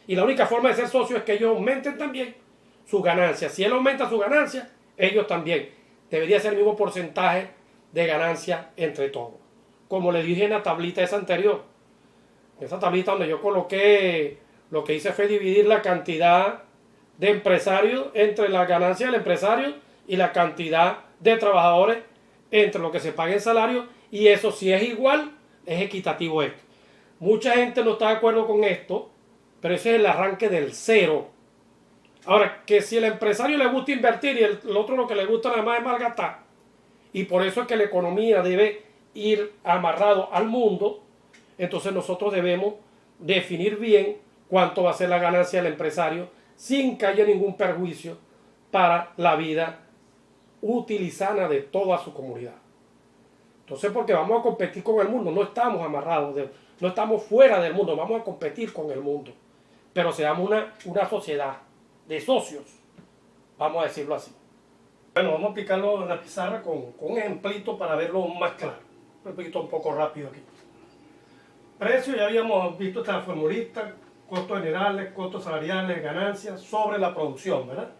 Y la única forma de ser socios es que ellos aumenten también sus ganancias. Si él aumenta sus ganancias, ellos también. Debería ser el mismo porcentaje de ganancia entre todos. Como le dije en la tablita esa anterior. Esa tablita donde yo coloqué, lo que hice fue dividir la cantidad de empresarios entre la ganancia del empresario y la cantidad de trabajadores entre lo que se paga en salario, y eso, si es igual, es equitativo esto. Mucha gente no está de acuerdo con esto, pero ese es el arranque del cero. Ahora, que si el empresario le gusta invertir y el otro lo que le gusta nada más es malgastar, y por eso es que la economía debe ir amarrado al mundo, entonces nosotros debemos definir bien cuánto va a ser la ganancia del empresario sin que haya ningún perjuicio para la vida utilizana de toda su comunidad. Entonces, porque vamos a competir con el mundo, no estamos amarrados, no estamos fuera del mundo, vamos a competir con el mundo. Pero seamos una sociedad de socios, vamos a decirlo así. Bueno, vamos a aplicarlo en la pizarra con un ejemplito para verlo más claro. Un poquito un poco rápido aquí. Precio, ya habíamos visto esta formulita, costos generales, costos salariales, ganancias sobre la producción, ¿verdad?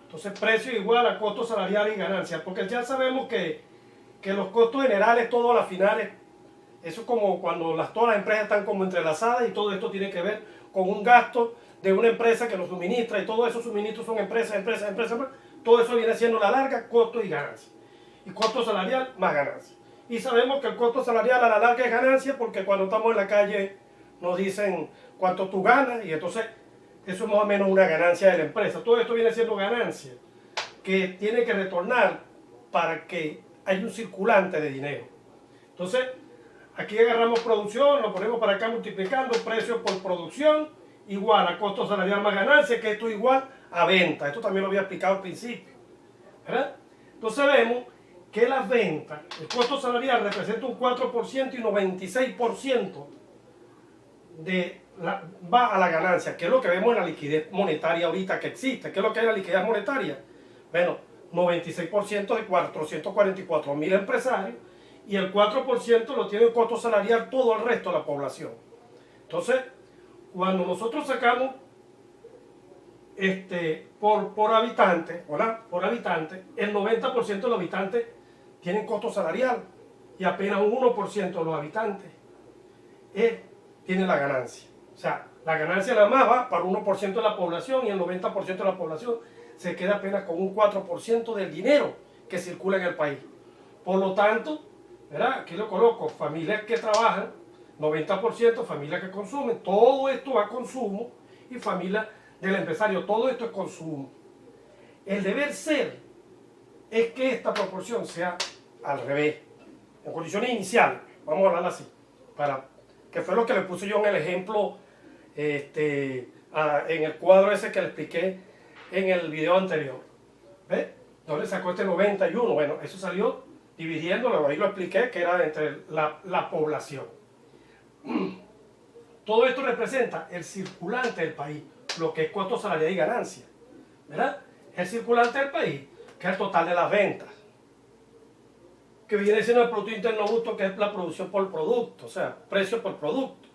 Entonces, precio igual a costos salariales y ganancias, porque ya sabemos que los costos generales, todas las finales, eso es como cuando todas las empresas están como entrelazadas y todo esto tiene que ver con un gasto de una empresa que lo suministra y todos esos suministros son empresas, todo eso viene siendo la larga costo y ganancia. Y costo salarial más ganancia. Y sabemos que el costo salarial a la larga es ganancia porque cuando estamos en la calle nos dicen cuánto tú ganas y entonces eso es más o menos una ganancia de la empresa. Todo esto viene siendo ganancia que tiene que retornar para que haya un circulante de dinero. Entonces, aquí agarramos producción, lo ponemos para acá multiplicando precio por producción igual a costo salarial más ganancia, que esto es igual a venta. Esto también lo había explicado al principio, ¿verdad? Entonces vemos que las ventas, el costo salarial representa un 4% y 96% va a la ganancia, que es lo que vemos en la liquidez monetaria ahorita que existe. ¿Qué es lo que es la liquidez monetaria? Bueno, 96% de 444.000 empresarios y el 4% lo tiene el costo salarial todo el resto de la población. Entonces, cuando nosotros sacamos por habitante, ¿verdad? Por habitante, el 90% de los habitantes tienen costo salarial y apenas un 1% de los habitantes tienen la ganancia. O sea, la ganancia nada más va para un 1% de la población y el 90% de la población se queda apenas con un 4% del dinero que circula en el país. Por lo tanto, ¿verdad? Aquí lo coloco, familias que trabajan, 90% familias que consumen, todo esto va a consumo y familias del empresario, todo esto es consumo. El deber ser es que esta proporción sea al revés, en condiciones iniciales, vamos a hablar así, que fue lo que le puse yo en el ejemplo, en el cuadro ese que le expliqué en el video anterior. ¿Ves? ¿Dónde sacó este 91? Bueno, eso salió dividiéndolo, ahí lo expliqué, que era entre la población. Todo esto representa el circulante del país, lo que es costo salarial y ganancia, ¿verdad? El circulante del país, que es el total de las ventas, que viene siendo el Producto Interno Bruto, que es la producción por producto, o sea, precio por producto.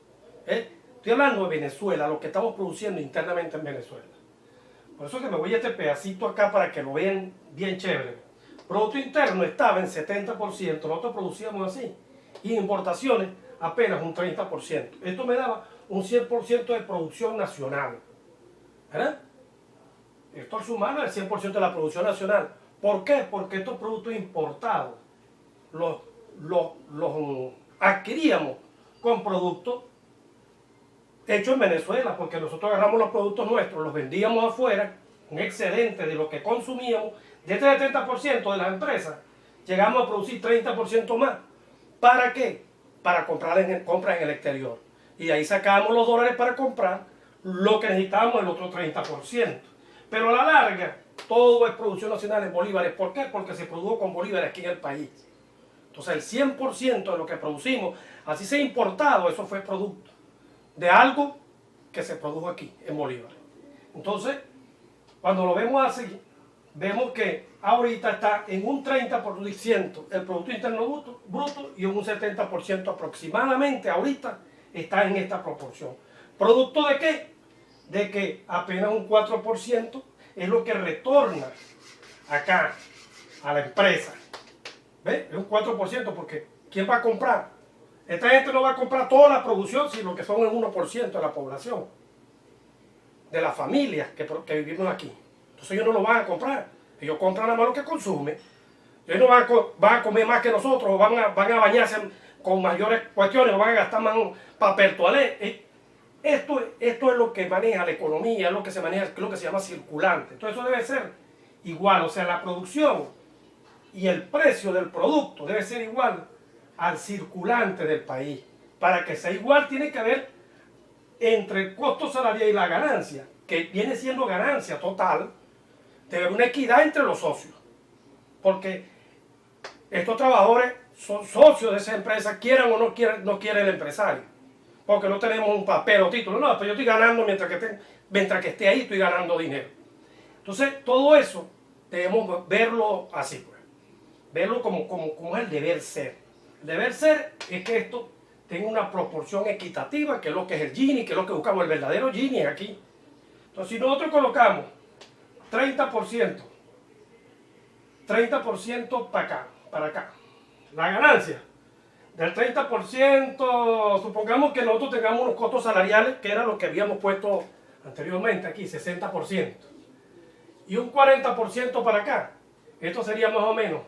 Estoy hablando de Venezuela, lo que estamos produciendo internamente en Venezuela. Por eso que me voy a este pedacito acá para que lo vean bien chévere. Producto Interno estaba en 70%, nosotros producíamos así, y importaciones apenas un 30%. Esto me daba un 100% de producción nacional, ¿verdad? Esto al sumarlo el 100% de la producción nacional. ¿Por qué? Porque estos productos importados los adquiríamos con productos hechos en Venezuela, porque nosotros agarramos los productos nuestros, los vendíamos afuera, un excedente de lo que consumíamos, de este 70% de las empresas, llegamos a producir 30% más. ¿Para qué? Para comprar compras en el exterior. Y ahí sacábamos los dólares para comprar lo que necesitábamos, el otro 30%. Pero a la larga, todo es producción nacional en bolívares. ¿Por qué? Porque se produjo con bolívares aquí en el país. Entonces el 100% de lo que producimos, así sea importado, eso fue producto de algo que se produjo aquí en bolívares. Entonces, cuando lo vemos así, vemos que ahorita está en un 30% el Producto Interno Bruto y en un 70% aproximadamente ahorita está en esta proporción. ¿Producto de qué? De que apenas un 4% es lo que retorna acá a la empresa. ¿Ves? Es un 4% porque ¿quién va a comprar? Esta gente no va a comprar toda la producción, sino que son el 1% de la población, de las familias que vivimos aquí. Entonces ellos no lo van a comprar. Ellos compran nada más lo que consumen. Ellos no van a comer más que nosotros, o van a bañarse con mayores cuestiones, o van a gastar más papel toalé. Esto es lo que maneja la economía, es lo que se maneja, es lo que se llama circulante. Entonces eso debe ser igual, o sea, la producción y el precio del producto debe ser igual al circulante del país. Para que sea igual tiene que haber entre el costo salarial y la ganancia, que viene siendo ganancia total, debe haber una equidad entre los socios. Porque estos trabajadores son socios de esa empresa, quieran o no quiere el empresario. Porque no tenemos un papel o título. No, pero yo estoy ganando mientras que esté ahí, estoy ganando dinero. Entonces, todo eso debemos verlo así, pues. Verlo como es el deber ser. El deber ser es que esto tenga una proporción equitativa, que es lo que es el Gini, que es lo que buscamos, el verdadero Gini aquí. Entonces, si nosotros colocamos 30% para acá, la ganancia del 30%, supongamos que nosotros tengamos unos costos salariales, que era lo que habíamos puesto anteriormente aquí, 60%, y un 40% para acá. Esto sería más o menos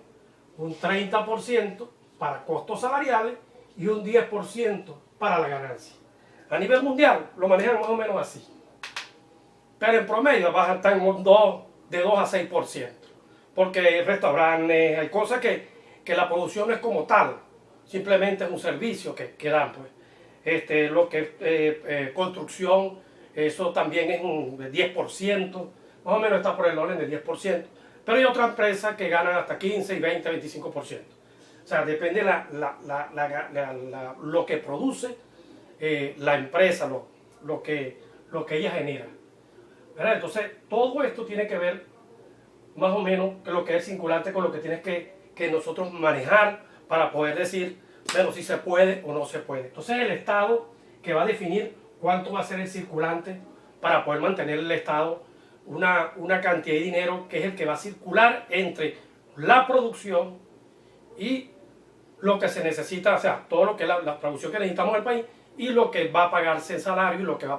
un 30% para costos salariales y un 10% para la ganancia. A nivel mundial lo manejan más o menos así. Pero en promedio vas a estar de 2 a 6%. Porque hay restaurantes, hay cosas que la producción no es como tal. Simplemente es un servicio que dan, pues. Lo que es construcción, eso también es un 10%. Más o menos está por el orden del 10%. Pero hay otras empresas que ganan hasta 15, 20, 25%. O sea, depende lo que produce la empresa, lo que ella genera. ¿Verdad? Entonces, todo esto tiene que ver más o menos con lo que es circulante, con lo que tienes que nosotros manejar para poder decir, bueno, si se puede o no se puede. Entonces, el Estado que va a definir cuánto va a ser el circulante para poder mantener el Estado una cantidad de dinero que es el que va a circular entre la producción y lo que se necesita, o sea, todo lo que es la producción que necesitamos en el país y lo que va a pagarse el salario y lo que va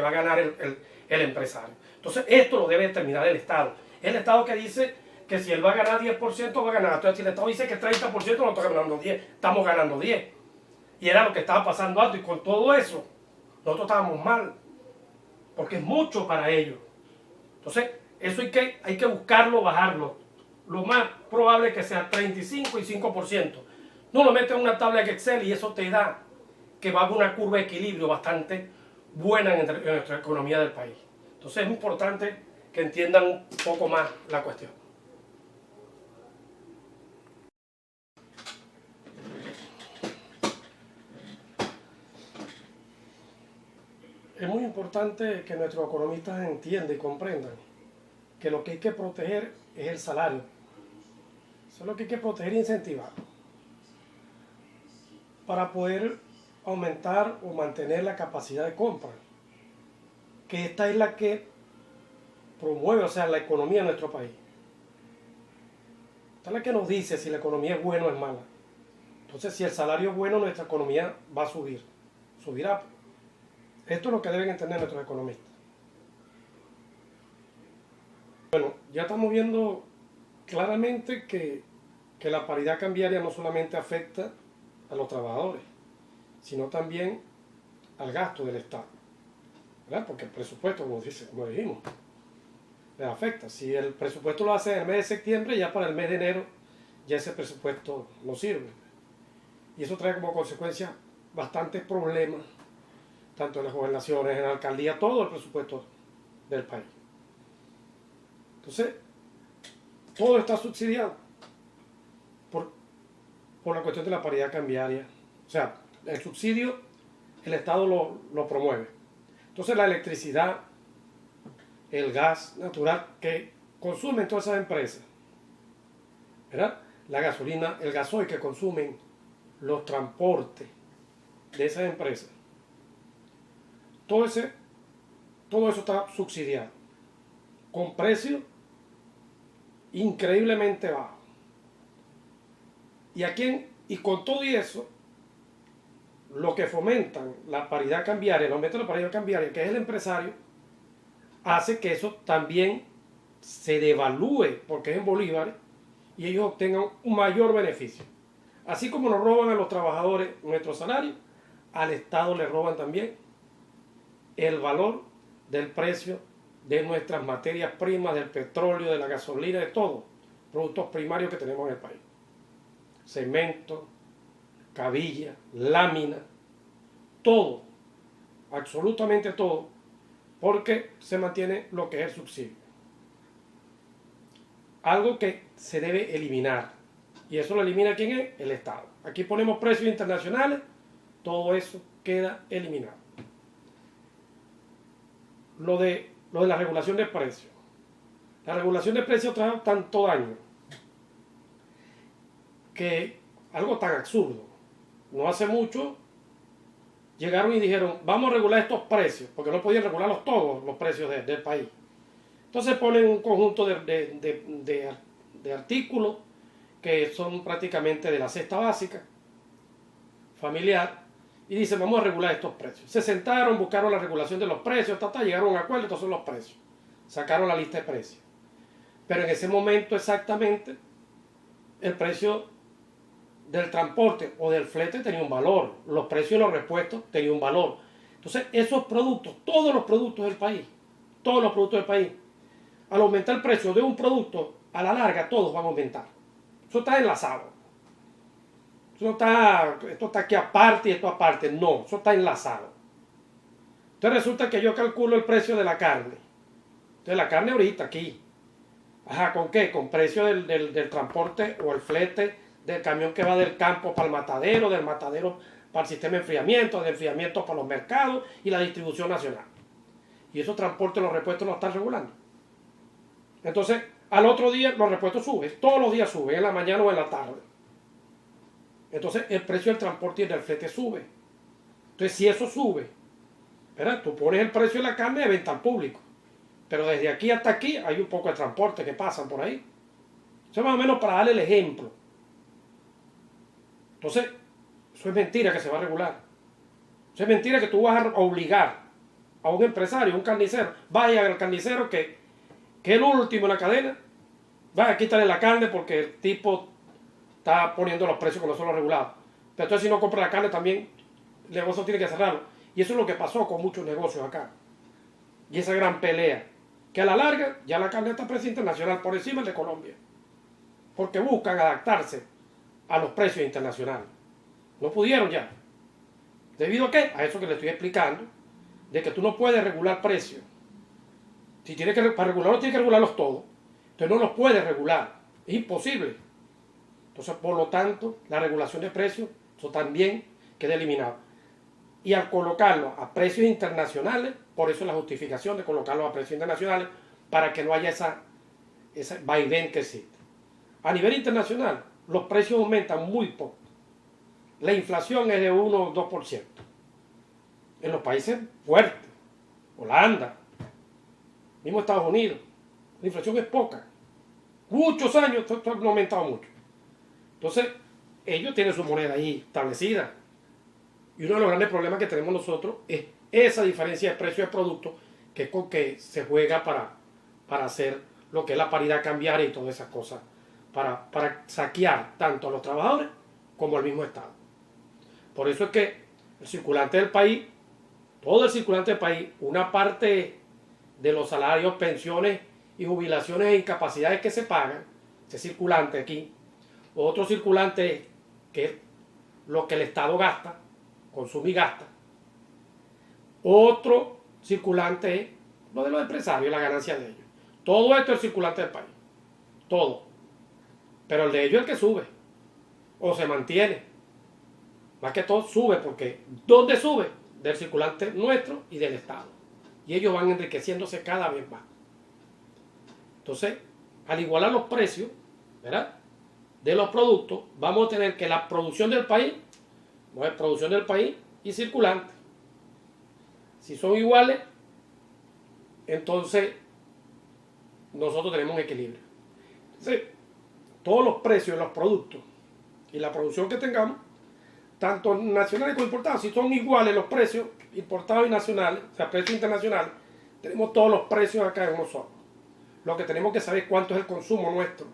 a ganar el empresario. Entonces, esto lo debe determinar el Estado. El Estado que dice que si él va a ganar 10%, va a ganar. Entonces, si el Estado dice que 30%, no está ganando 10, estamos ganando 10. Y era lo que estaba pasando antes. Y con todo eso, nosotros estábamos mal. Porque es mucho para ellos. Entonces, eso hay que buscarlo, bajarlo. Lo más probable es que sea 35 y 5%. No lo metes en una tabla de Excel y eso te da que va a haber una curva de equilibrio bastante buena en nuestra economía del país. Entonces es importante que entiendan un poco más la cuestión. Es muy importante que nuestros economistas entiendan y comprendan que lo que hay que proteger es el salario. Eso es lo que hay que proteger e incentivar para poder aumentar o mantener la capacidad de compra, que esta es la que promueve, o sea, la economía de nuestro país. Esta es la que nos dice si la economía es buena o es mala. Entonces, si el salario es bueno, nuestra economía va a subir, subirá. Esto es lo que deben entender nuestros economistas. Bueno, ya estamos viendo claramente que la paridad cambiaria no solamente afecta a los trabajadores, sino también al gasto del Estado, ¿verdad? Porque el presupuesto, como dijimos, les afecta. Si el presupuesto lo hace en el mes de septiembre, ya para el mes de enero ya ese presupuesto no sirve. Y eso trae como consecuencia bastantes problemas, tanto en las gobernaciones, en la alcaldía, todo el presupuesto del país. Entonces, todo está subsidiado por la cuestión de la paridad cambiaria. O sea, el subsidio, el Estado lo promueve. Entonces, la electricidad, el gas natural que consumen todas esas empresas, ¿verdad? La gasolina, el gasoil que consumen los transportes de esas empresas. Todo eso está subsidiado con precios increíblemente bajos. Y con todo eso, lo que fomentan la paridad cambiaria, el aumento de la paridad cambiaria, que es el empresario, hace que eso también se devalúe, porque es en bolívares, y ellos obtengan un mayor beneficio. Así como nos roban a los trabajadores nuestro salario, al Estado le roban también el valor del precio de nuestras materias primas, del petróleo, de la gasolina, de todo, productos primarios que tenemos en el país. Cemento, cabilla, lámina, todo, absolutamente todo, porque se mantiene lo que es el subsidio. Algo que se debe eliminar, y eso lo elimina ¿quién es? El Estado. Aquí ponemos precios internacionales, todo eso queda eliminado. Lo de la regulación de precios. La regulación de precios trae tanto daño que algo tan absurdo. No hace mucho llegaron y dijeron, vamos a regular estos precios, porque no podían regularlos todos los precios del país. Entonces ponen un conjunto de artículos que son prácticamente de la cesta básica familiar y dicen, vamos a regular estos precios. Se sentaron, buscaron la regulación de los precios, llegaron a un acuerdo, estos son los precios. Sacaron la lista de precios. Pero en ese momento exactamente el precio del transporte o del flete tenía un valor, los precios de los repuestos tenían un valor. Entonces esos productos, todos los productos del país, al aumentar el precio de un producto, a la larga todos van a aumentar. Eso está enlazado. Esto está aquí aparte y esto aparte. No, eso está enlazado. Entonces resulta que yo calculo el precio de la carne. Entonces la carne ahorita aquí. Ajá, ¿con qué? Con precio del transporte o el flete del camión que va del campo para el matadero, del matadero para el sistema de enfriamiento, del enfriamiento para los mercados y la distribución nacional. Y esos transportes, los repuestos los están regulando. Entonces, al otro día los repuestos suben, todos los días suben, en la mañana o en la tarde. Entonces, el precio del transporte y del flete sube. Entonces, si eso sube, ¿verdad? Tú pones el precio de la carne de venta al público. Pero desde aquí hasta aquí hay un poco de transporte que pasan por ahí. Eso es más o menos para darle el ejemplo. Entonces, eso es mentira que se va a regular. Eso es mentira que tú vas a obligar a un empresario, a un carnicero, vaya al carnicero que es el último en la cadena, vaya a quitarle la carne porque el tipo está poniendo los precios que no son los regulados. Pero entonces si no compra la carne también, el negocio tiene que cerrarlo. Y eso es lo que pasó con muchos negocios acá. Y esa gran pelea, que a la larga ya la carne está a precio internacional por encima de Colombia. Porque buscan adaptarse a los precios internacionales. No pudieron ya. ¿Debido a qué? A eso que le estoy explicando, de que tú no puedes regular precios. Si tienes que, para regularlos, tienes que regularlos todos. Entonces no los puedes regular. Es imposible. Entonces, por lo tanto, la regulación de precios, eso también queda eliminado. Y al colocarlo a precios internacionales, por eso la justificación de colocarlo a precios internacionales, para que no haya esa vaivén que existe. A nivel internacional, los precios aumentan muy poco. La inflación es de 1 o 2%. En los países fuertes, Holanda, mismo Estados Unidos, la inflación es poca. Muchos años esto ha aumentado mucho. Entonces, ellos tienen su moneda ahí establecida. Y uno de los grandes problemas que tenemos nosotros es esa diferencia de precio de producto que es con que se juega para hacer lo que es la paridad cambiaria y todas esas cosas. Para saquear tanto a los trabajadores como al mismo Estado. Por eso es que el circulante del país, todo el circulante del país, una parte de los salarios, pensiones y jubilaciones e incapacidades que se pagan, ese circulante aquí, otro circulante que es lo que el Estado gasta, consume y gasta, otro circulante es lo de los empresarios, la ganancia de ellos. Todo esto es el circulante del país, todo. Pero el de ellos es el que sube, o se mantiene. Más que todo sube, porque ¿dónde sube? Del circulante nuestro y del Estado. Y ellos van enriqueciéndose cada vez más. Entonces, al igualar los precios, ¿verdad?, de los productos, vamos a tener que la producción del país, no es producción del país y circulante. Si son iguales, entonces nosotros tenemos un equilibrio. Entonces, todos los precios de los productos y la producción que tengamos, tanto nacionales como importados, si son iguales los precios importados y nacionales, o sea, precios internacionales, tenemos todos los precios acá en uno solo. Lo que tenemos que saber es cuánto es el consumo nuestro.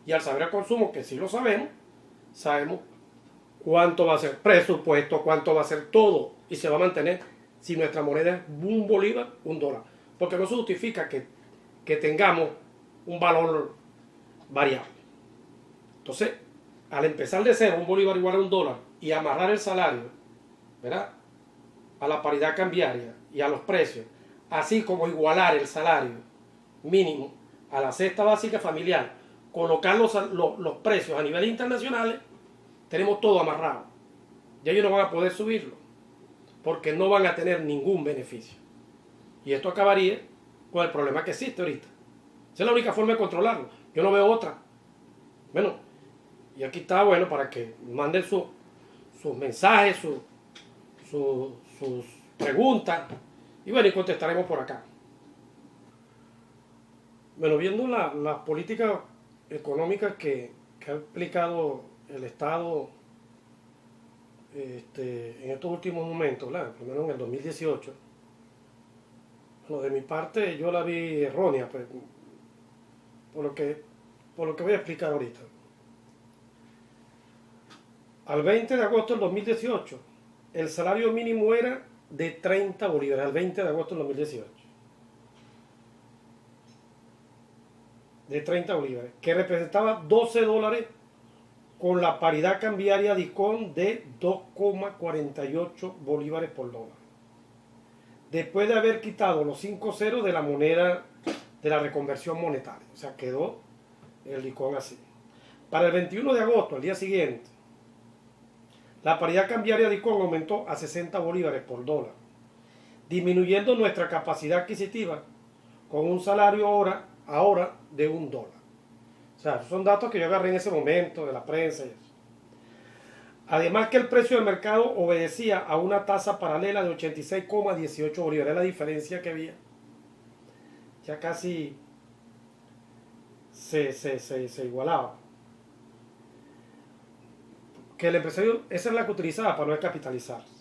Y al saber el consumo, que sí lo sabemos cuánto va a ser presupuesto, cuánto va a ser todo. Y se va a mantener si nuestra moneda es un bolívar, un dólar. Porque no se justifica que tengamos un valor variable. Entonces, al empezar de cero, un bolívar igual a un dólar, y amarrar el salario, ¿verdad?, a la paridad cambiaria y a los precios, así como igualar el salario mínimo a la cesta básica familiar, colocar los precios a niveles internacionales, tenemos todo amarrado. Y ellos no van a poder subirlo, porque no van a tener ningún beneficio. Y esto acabaría con el problema que existe ahorita. Esa es la única forma de controlarlo. Yo no veo otra. Bueno, y aquí está, bueno, para que manden sus mensajes, sus preguntas, y bueno, y contestaremos por acá. Bueno, viendo las políticas económicas que ha aplicado el Estado en estos últimos momentos, ¿verdad?, primero en el 2018, bueno, de mi parte yo la vi errónea, pues, por lo que voy a explicar ahorita. Al 20 de agosto del 2018, el salario mínimo era de 30 bolívares, al 20 de agosto del 2018. De 30 bolívares, que representaba 12 dólares con la paridad cambiaria DICOM de 2,48 bolívares por dólar. Después de haber quitado los 5 ceros de la moneda de la reconversión monetaria. O sea, quedó el DICOM así. Para el 21 de agosto, al día siguiente, la paridad cambiaria DICOM aumentó a 60 bolívares por dólar, disminuyendo nuestra capacidad adquisitiva con un salario ahora de $1. O sea, son datos que yo agarré en ese momento de la prensa y eso. Además que el precio del mercado obedecía a una tasa paralela de 86,18 bolívares. La diferencia que había. Ya casi se igualaba. Que el empresario, esa es la que utilizaba para no descapitalizarse.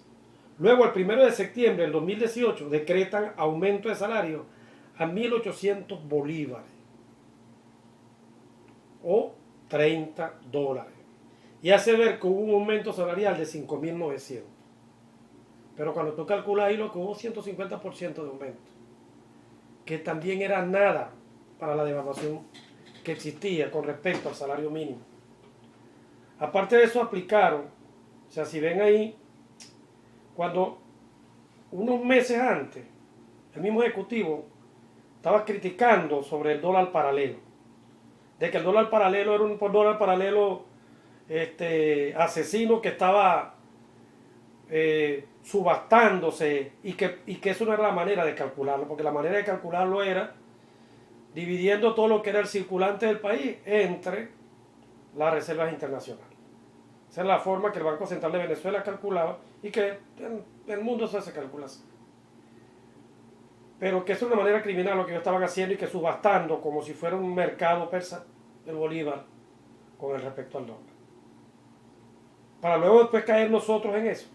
Luego, el 1 de septiembre del 2018, decretan aumento de salario a 1.800 bolívares o 30 dólares. Y hace ver que hubo un aumento salarial de 5.900. Pero cuando tú calculas ahí, lo que hubo 150% de aumento, que también era nada para la devaluación que existía con respecto al salario mínimo. Aparte de eso aplicaron, o sea, si ven ahí, cuando unos meses antes, el mismo ejecutivo estaba criticando sobre el dólar paralelo, de que el dólar paralelo era un dólar paralelo asesino que estaba subastándose y que eso no era la manera de calcularlo, porque la manera de calcularlo era dividiendo todo lo que era el circulante del país entre las reservas internacionales. Esa es la forma que el Banco Central de Venezuela calculaba y que en el mundo se calcula así. Pero que es una manera criminal lo que ellos estaban haciendo y que subastando como si fuera un mercado persa del bolívar con el respecto al dólar. Para luego después caer nosotros en eso.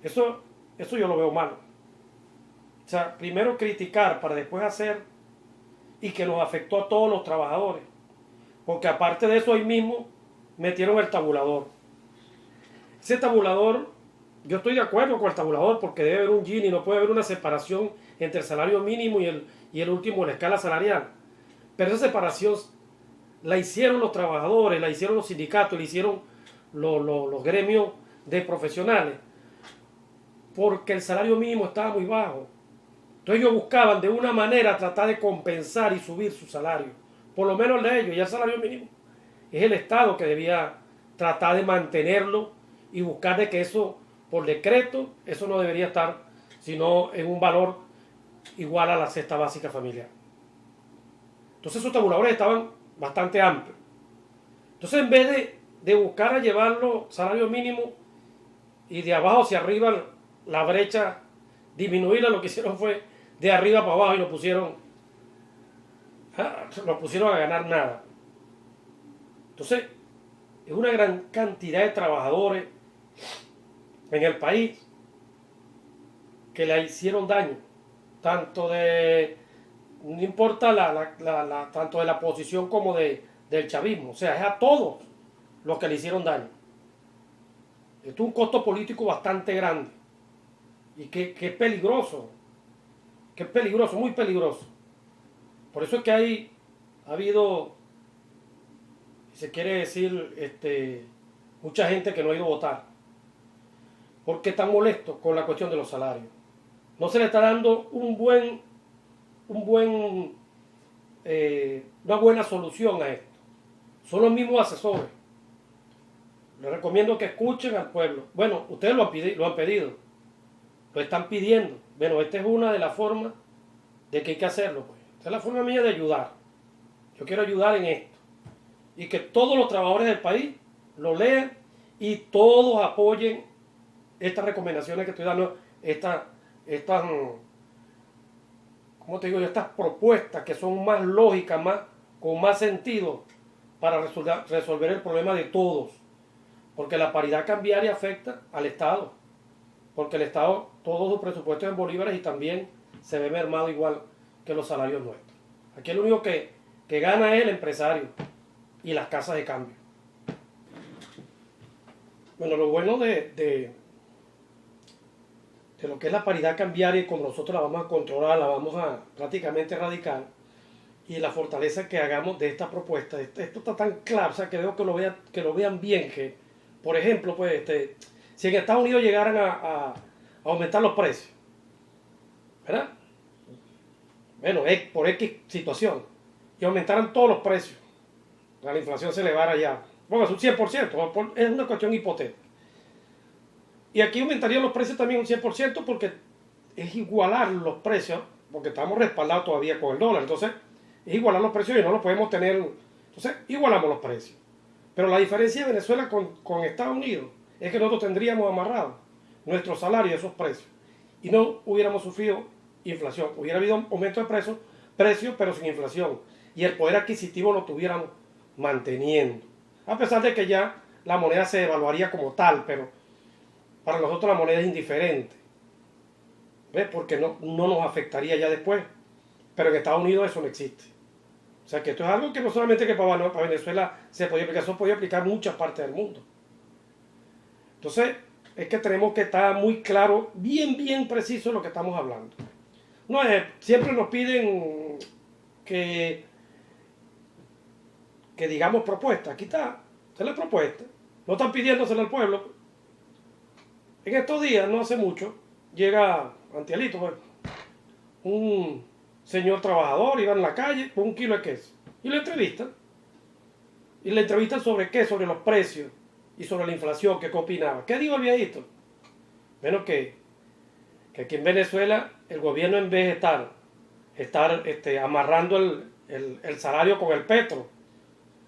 Eso yo lo veo malo. O sea, primero criticar para después hacer, y que nos afectó a todos los trabajadores. Porque aparte de eso, ahí mismo metieron el tabulador. Ese tabulador, yo estoy de acuerdo con el tabulador porque debe haber un Gini, no puede haber una separación entre el salario mínimo y el último en la escala salarial. Pero esa separación la hicieron los trabajadores, la hicieron los sindicatos, la hicieron los gremios de profesionales, porque el salario mínimo estaba muy bajo. Entonces ellos buscaban de una manera tratar de compensar y subir su salario, por lo menos el de ellos. Ya el salario mínimo es el Estado que debía tratar de mantenerlo y buscar de que eso, por decreto, eso no debería estar sino en un valor igual a la cesta básica familiar. Entonces esos tabuladores estaban bastante amplios. Entonces en vez de buscar a llevarlo salario mínimo y de abajo hacia arriba la brecha disminuirla, lo que hicieron fue de arriba para abajo y nos pusieron a ganar nada. Entonces es una gran cantidad de trabajadores en el país que le hicieron daño, tanto no importa tanto de la oposición como del chavismo, o sea, es a todos los que le hicieron daño. Esto es un costo político bastante grande y que es peligroso, muy peligroso. Por eso es que ha habido, si se quiere decir, mucha gente que no ha ido a votar. ¿Por qué están molestos con la cuestión de los salarios? No se le está dando una buena solución a esto. Son los mismos asesores. Les recomiendo que escuchen al pueblo. Bueno, ustedes lo han pedido. Lo están pidiendo. Bueno, esta es una de las formas de que hay que hacerlo. Pues. Esta es la forma mía de ayudar. Yo quiero ayudar en esto. Y que todos los trabajadores del país lo lean y todos apoyen estas recomendaciones que estoy dando, estas ¿cómo te digo yo? Estas propuestas que son más lógicas, con más sentido para resolver el problema de todos. Porque la paridad cambiaria afecta al Estado. Porque el Estado, todo su presupuesto es en bolívares y también se ve mermado igual que los salarios nuestros. Aquí el único que gana es el empresario y las casas de cambio. Bueno, lo bueno de lo que es la paridad cambiaria y como nosotros la vamos a controlar, la vamos a prácticamente erradicar, y la fortaleza que hagamos de esta propuesta, esto está tan claro, o sea, que lo vean bien, que, por ejemplo, pues, si en Estados Unidos llegaran a aumentar los precios, ¿verdad? Bueno, por X situación, y aumentaran todos los precios, la inflación se elevara ya, bueno, es un 100%, es una cuestión hipotética. Y aquí aumentarían los precios también un 100% porque es igualar los precios, porque estamos respaldados todavía con el dólar, entonces es igualar los precios y no los podemos tener, entonces igualamos los precios. Pero la diferencia de Venezuela con Estados Unidos es que nosotros tendríamos amarrado nuestro salario a esos precios y no hubiéramos sufrido inflación, hubiera habido un aumento de precios pero sin inflación y el poder adquisitivo lo tuviéramos manteniendo, a pesar de que ya la moneda se devaluaría como tal, pero para nosotros la moneda es indiferente, ¿ves? Porque no nos afectaría ya después. Pero en Estados Unidos eso no existe. O sea que esto es algo que no solamente que para Venezuela se podía aplicar, eso podía aplicar en muchas partes del mundo. Entonces es que tenemos que estar muy claro, bien preciso en lo que estamos hablando. No es, siempre nos piden que digamos propuestas. Aquí está, esa es la propuesta. No están pidiéndosela al pueblo. En estos días, no hace mucho, llega Antialito, pues, un señor trabajador, iba en la calle con 1 kilo de queso. Y lo entrevistan. Y le entrevistan sobre qué, sobre los precios y sobre la inflación, qué opinaba. ¿Qué dijo el viejito? Bueno, que aquí en Venezuela el gobierno, en vez de estar amarrando el salario con el petro,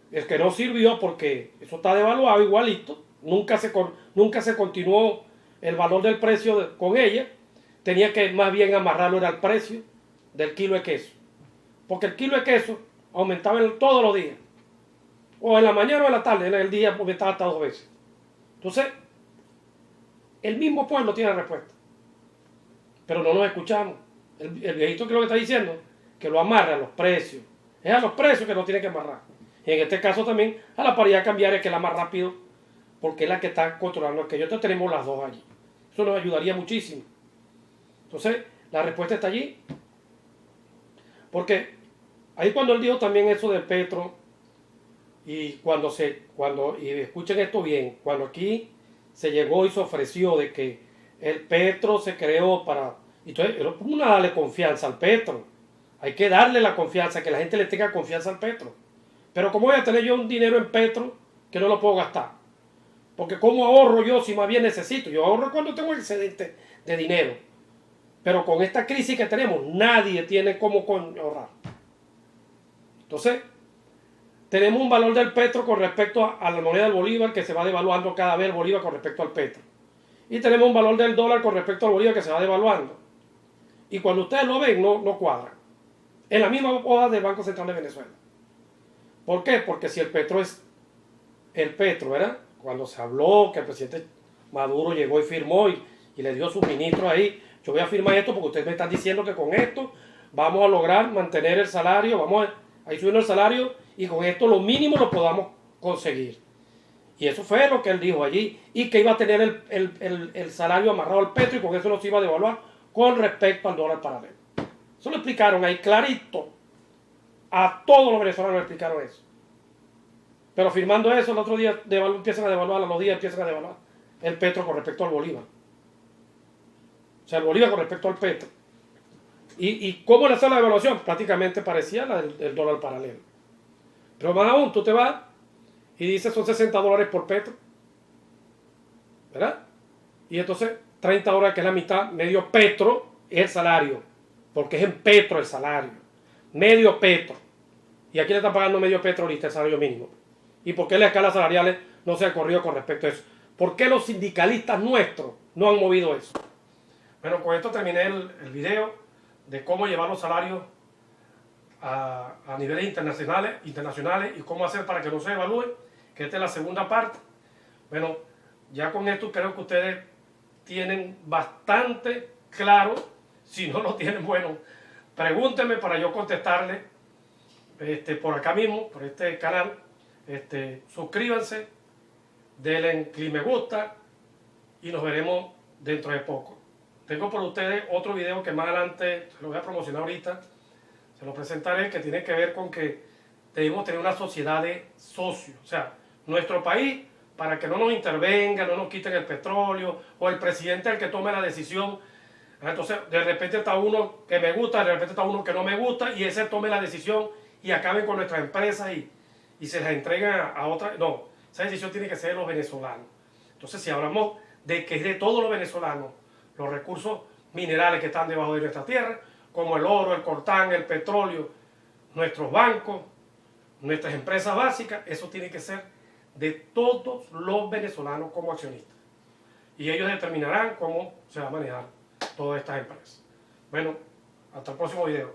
es que no sirvió porque eso está devaluado igualito, nunca se continuó el valor del precio con ella, tenía que más bien amarrarlo era el precio del kilo de queso, porque el kilo de queso aumentaba todos los días, o en la mañana o en la tarde, en el día aumentaba hasta 2 veces. Entonces, el mismo pueblo tiene la respuesta, pero no nos escuchamos. El viejito que lo que está diciendo, que lo amarra a los precios, es a los precios que lo tiene que amarrar, y en este caso también a la paridad cambiaria, que es la más rápido, porque es la que está controlando aquello. Entonces tenemos las dos allí. Eso nos ayudaría muchísimo. Entonces, la respuesta está allí. Porque ahí cuando él dijo también eso del petro, y y escuchen esto bien, cuando aquí se llegó y se ofreció de que el petro se creó para... Entonces, era como darle confianza al petro. Hay que darle la confianza, que la gente le tenga confianza al petro. Pero ¿cómo voy a tener yo un dinero en petro que no lo puedo gastar? Porque ¿cómo ahorro yo si más bien necesito? Yo ahorro cuando tengo excedente de dinero. Pero con esta crisis que tenemos, nadie tiene cómo ahorrar. Entonces, tenemos un valor del petro con respecto a la moneda del bolívar, que se va devaluando cada vez el bolívar con respecto al petro. Y tenemos un valor del dólar con respecto al bolívar que se va devaluando. Y cuando ustedes lo ven, no cuadran. En la misma hoja del Banco Central de Venezuela. ¿Por qué? Porque si el petro es el petro, ¿verdad? Cuando se habló que el presidente Maduro llegó y firmó y le dio sus ministros ahí, yo voy a firmar esto porque ustedes me están diciendo que con esto vamos a lograr mantener el salario, vamos a ir subiendo el salario y con esto lo mínimo lo podamos conseguir. Y eso fue lo que él dijo allí, y que iba a tener el salario amarrado al petro y con eso no se iba a devaluar con respecto al dólar paralelo. Eso lo explicaron ahí clarito. A todos los venezolanos le explicaron eso. Pero firmando eso, el otro día empiezan a devaluar, a los días empiezan a devaluar el petro con respecto al bolívar. sea, el bolívar con respecto al petro. ¿Y cómo le hace la evaluación? Prácticamente parecía la del dólar paralelo. Pero más aún, tú te vas y dices son $60 por petro, ¿verdad? Y entonces $30, que es la mitad, medio petro, es el salario, porque es en petro el salario, medio petro. Y aquí le están pagando medio petro ahorita el salario mínimo. ¿Y por qué las escalas salariales no se han corrido con respecto a eso? ¿Por qué los sindicalistas nuestros no han movido eso? Bueno, con esto terminé el video de cómo llevar los salarios a niveles internacionales y cómo hacer para que no se evalúe, que esta es la segunda parte. Bueno, ya con esto creo que ustedes tienen bastante claro. Si no lo tienen, bueno, pregúntenme para yo contestarle por acá mismo, por este canal. Suscríbanse, denle clic me gusta y nos veremos dentro de poco. Tengo por ustedes otro video que más adelante se lo voy a promocionar ahorita, se lo presentaré, que tiene que ver con que debemos tener una sociedad de socios. O sea, nuestro país, para que no nos intervengan, no nos quiten el petróleo, o el presidente el que tome la decisión. Entonces, de repente está uno que me gusta, de repente está uno que no me gusta, y ese tome la decisión y acaben con nuestras empresas y se las entreguen a otras. No, esa decisión tiene que ser de los venezolanos. Entonces, si hablamos de que es de todos los venezolanos, los recursos minerales que están debajo de nuestra tierra, como el oro, el coltán, el petróleo, nuestros bancos, nuestras empresas básicas, eso tiene que ser de todos los venezolanos como accionistas. Y ellos determinarán cómo se va a manejar todas estas empresas. Bueno, hasta el próximo video.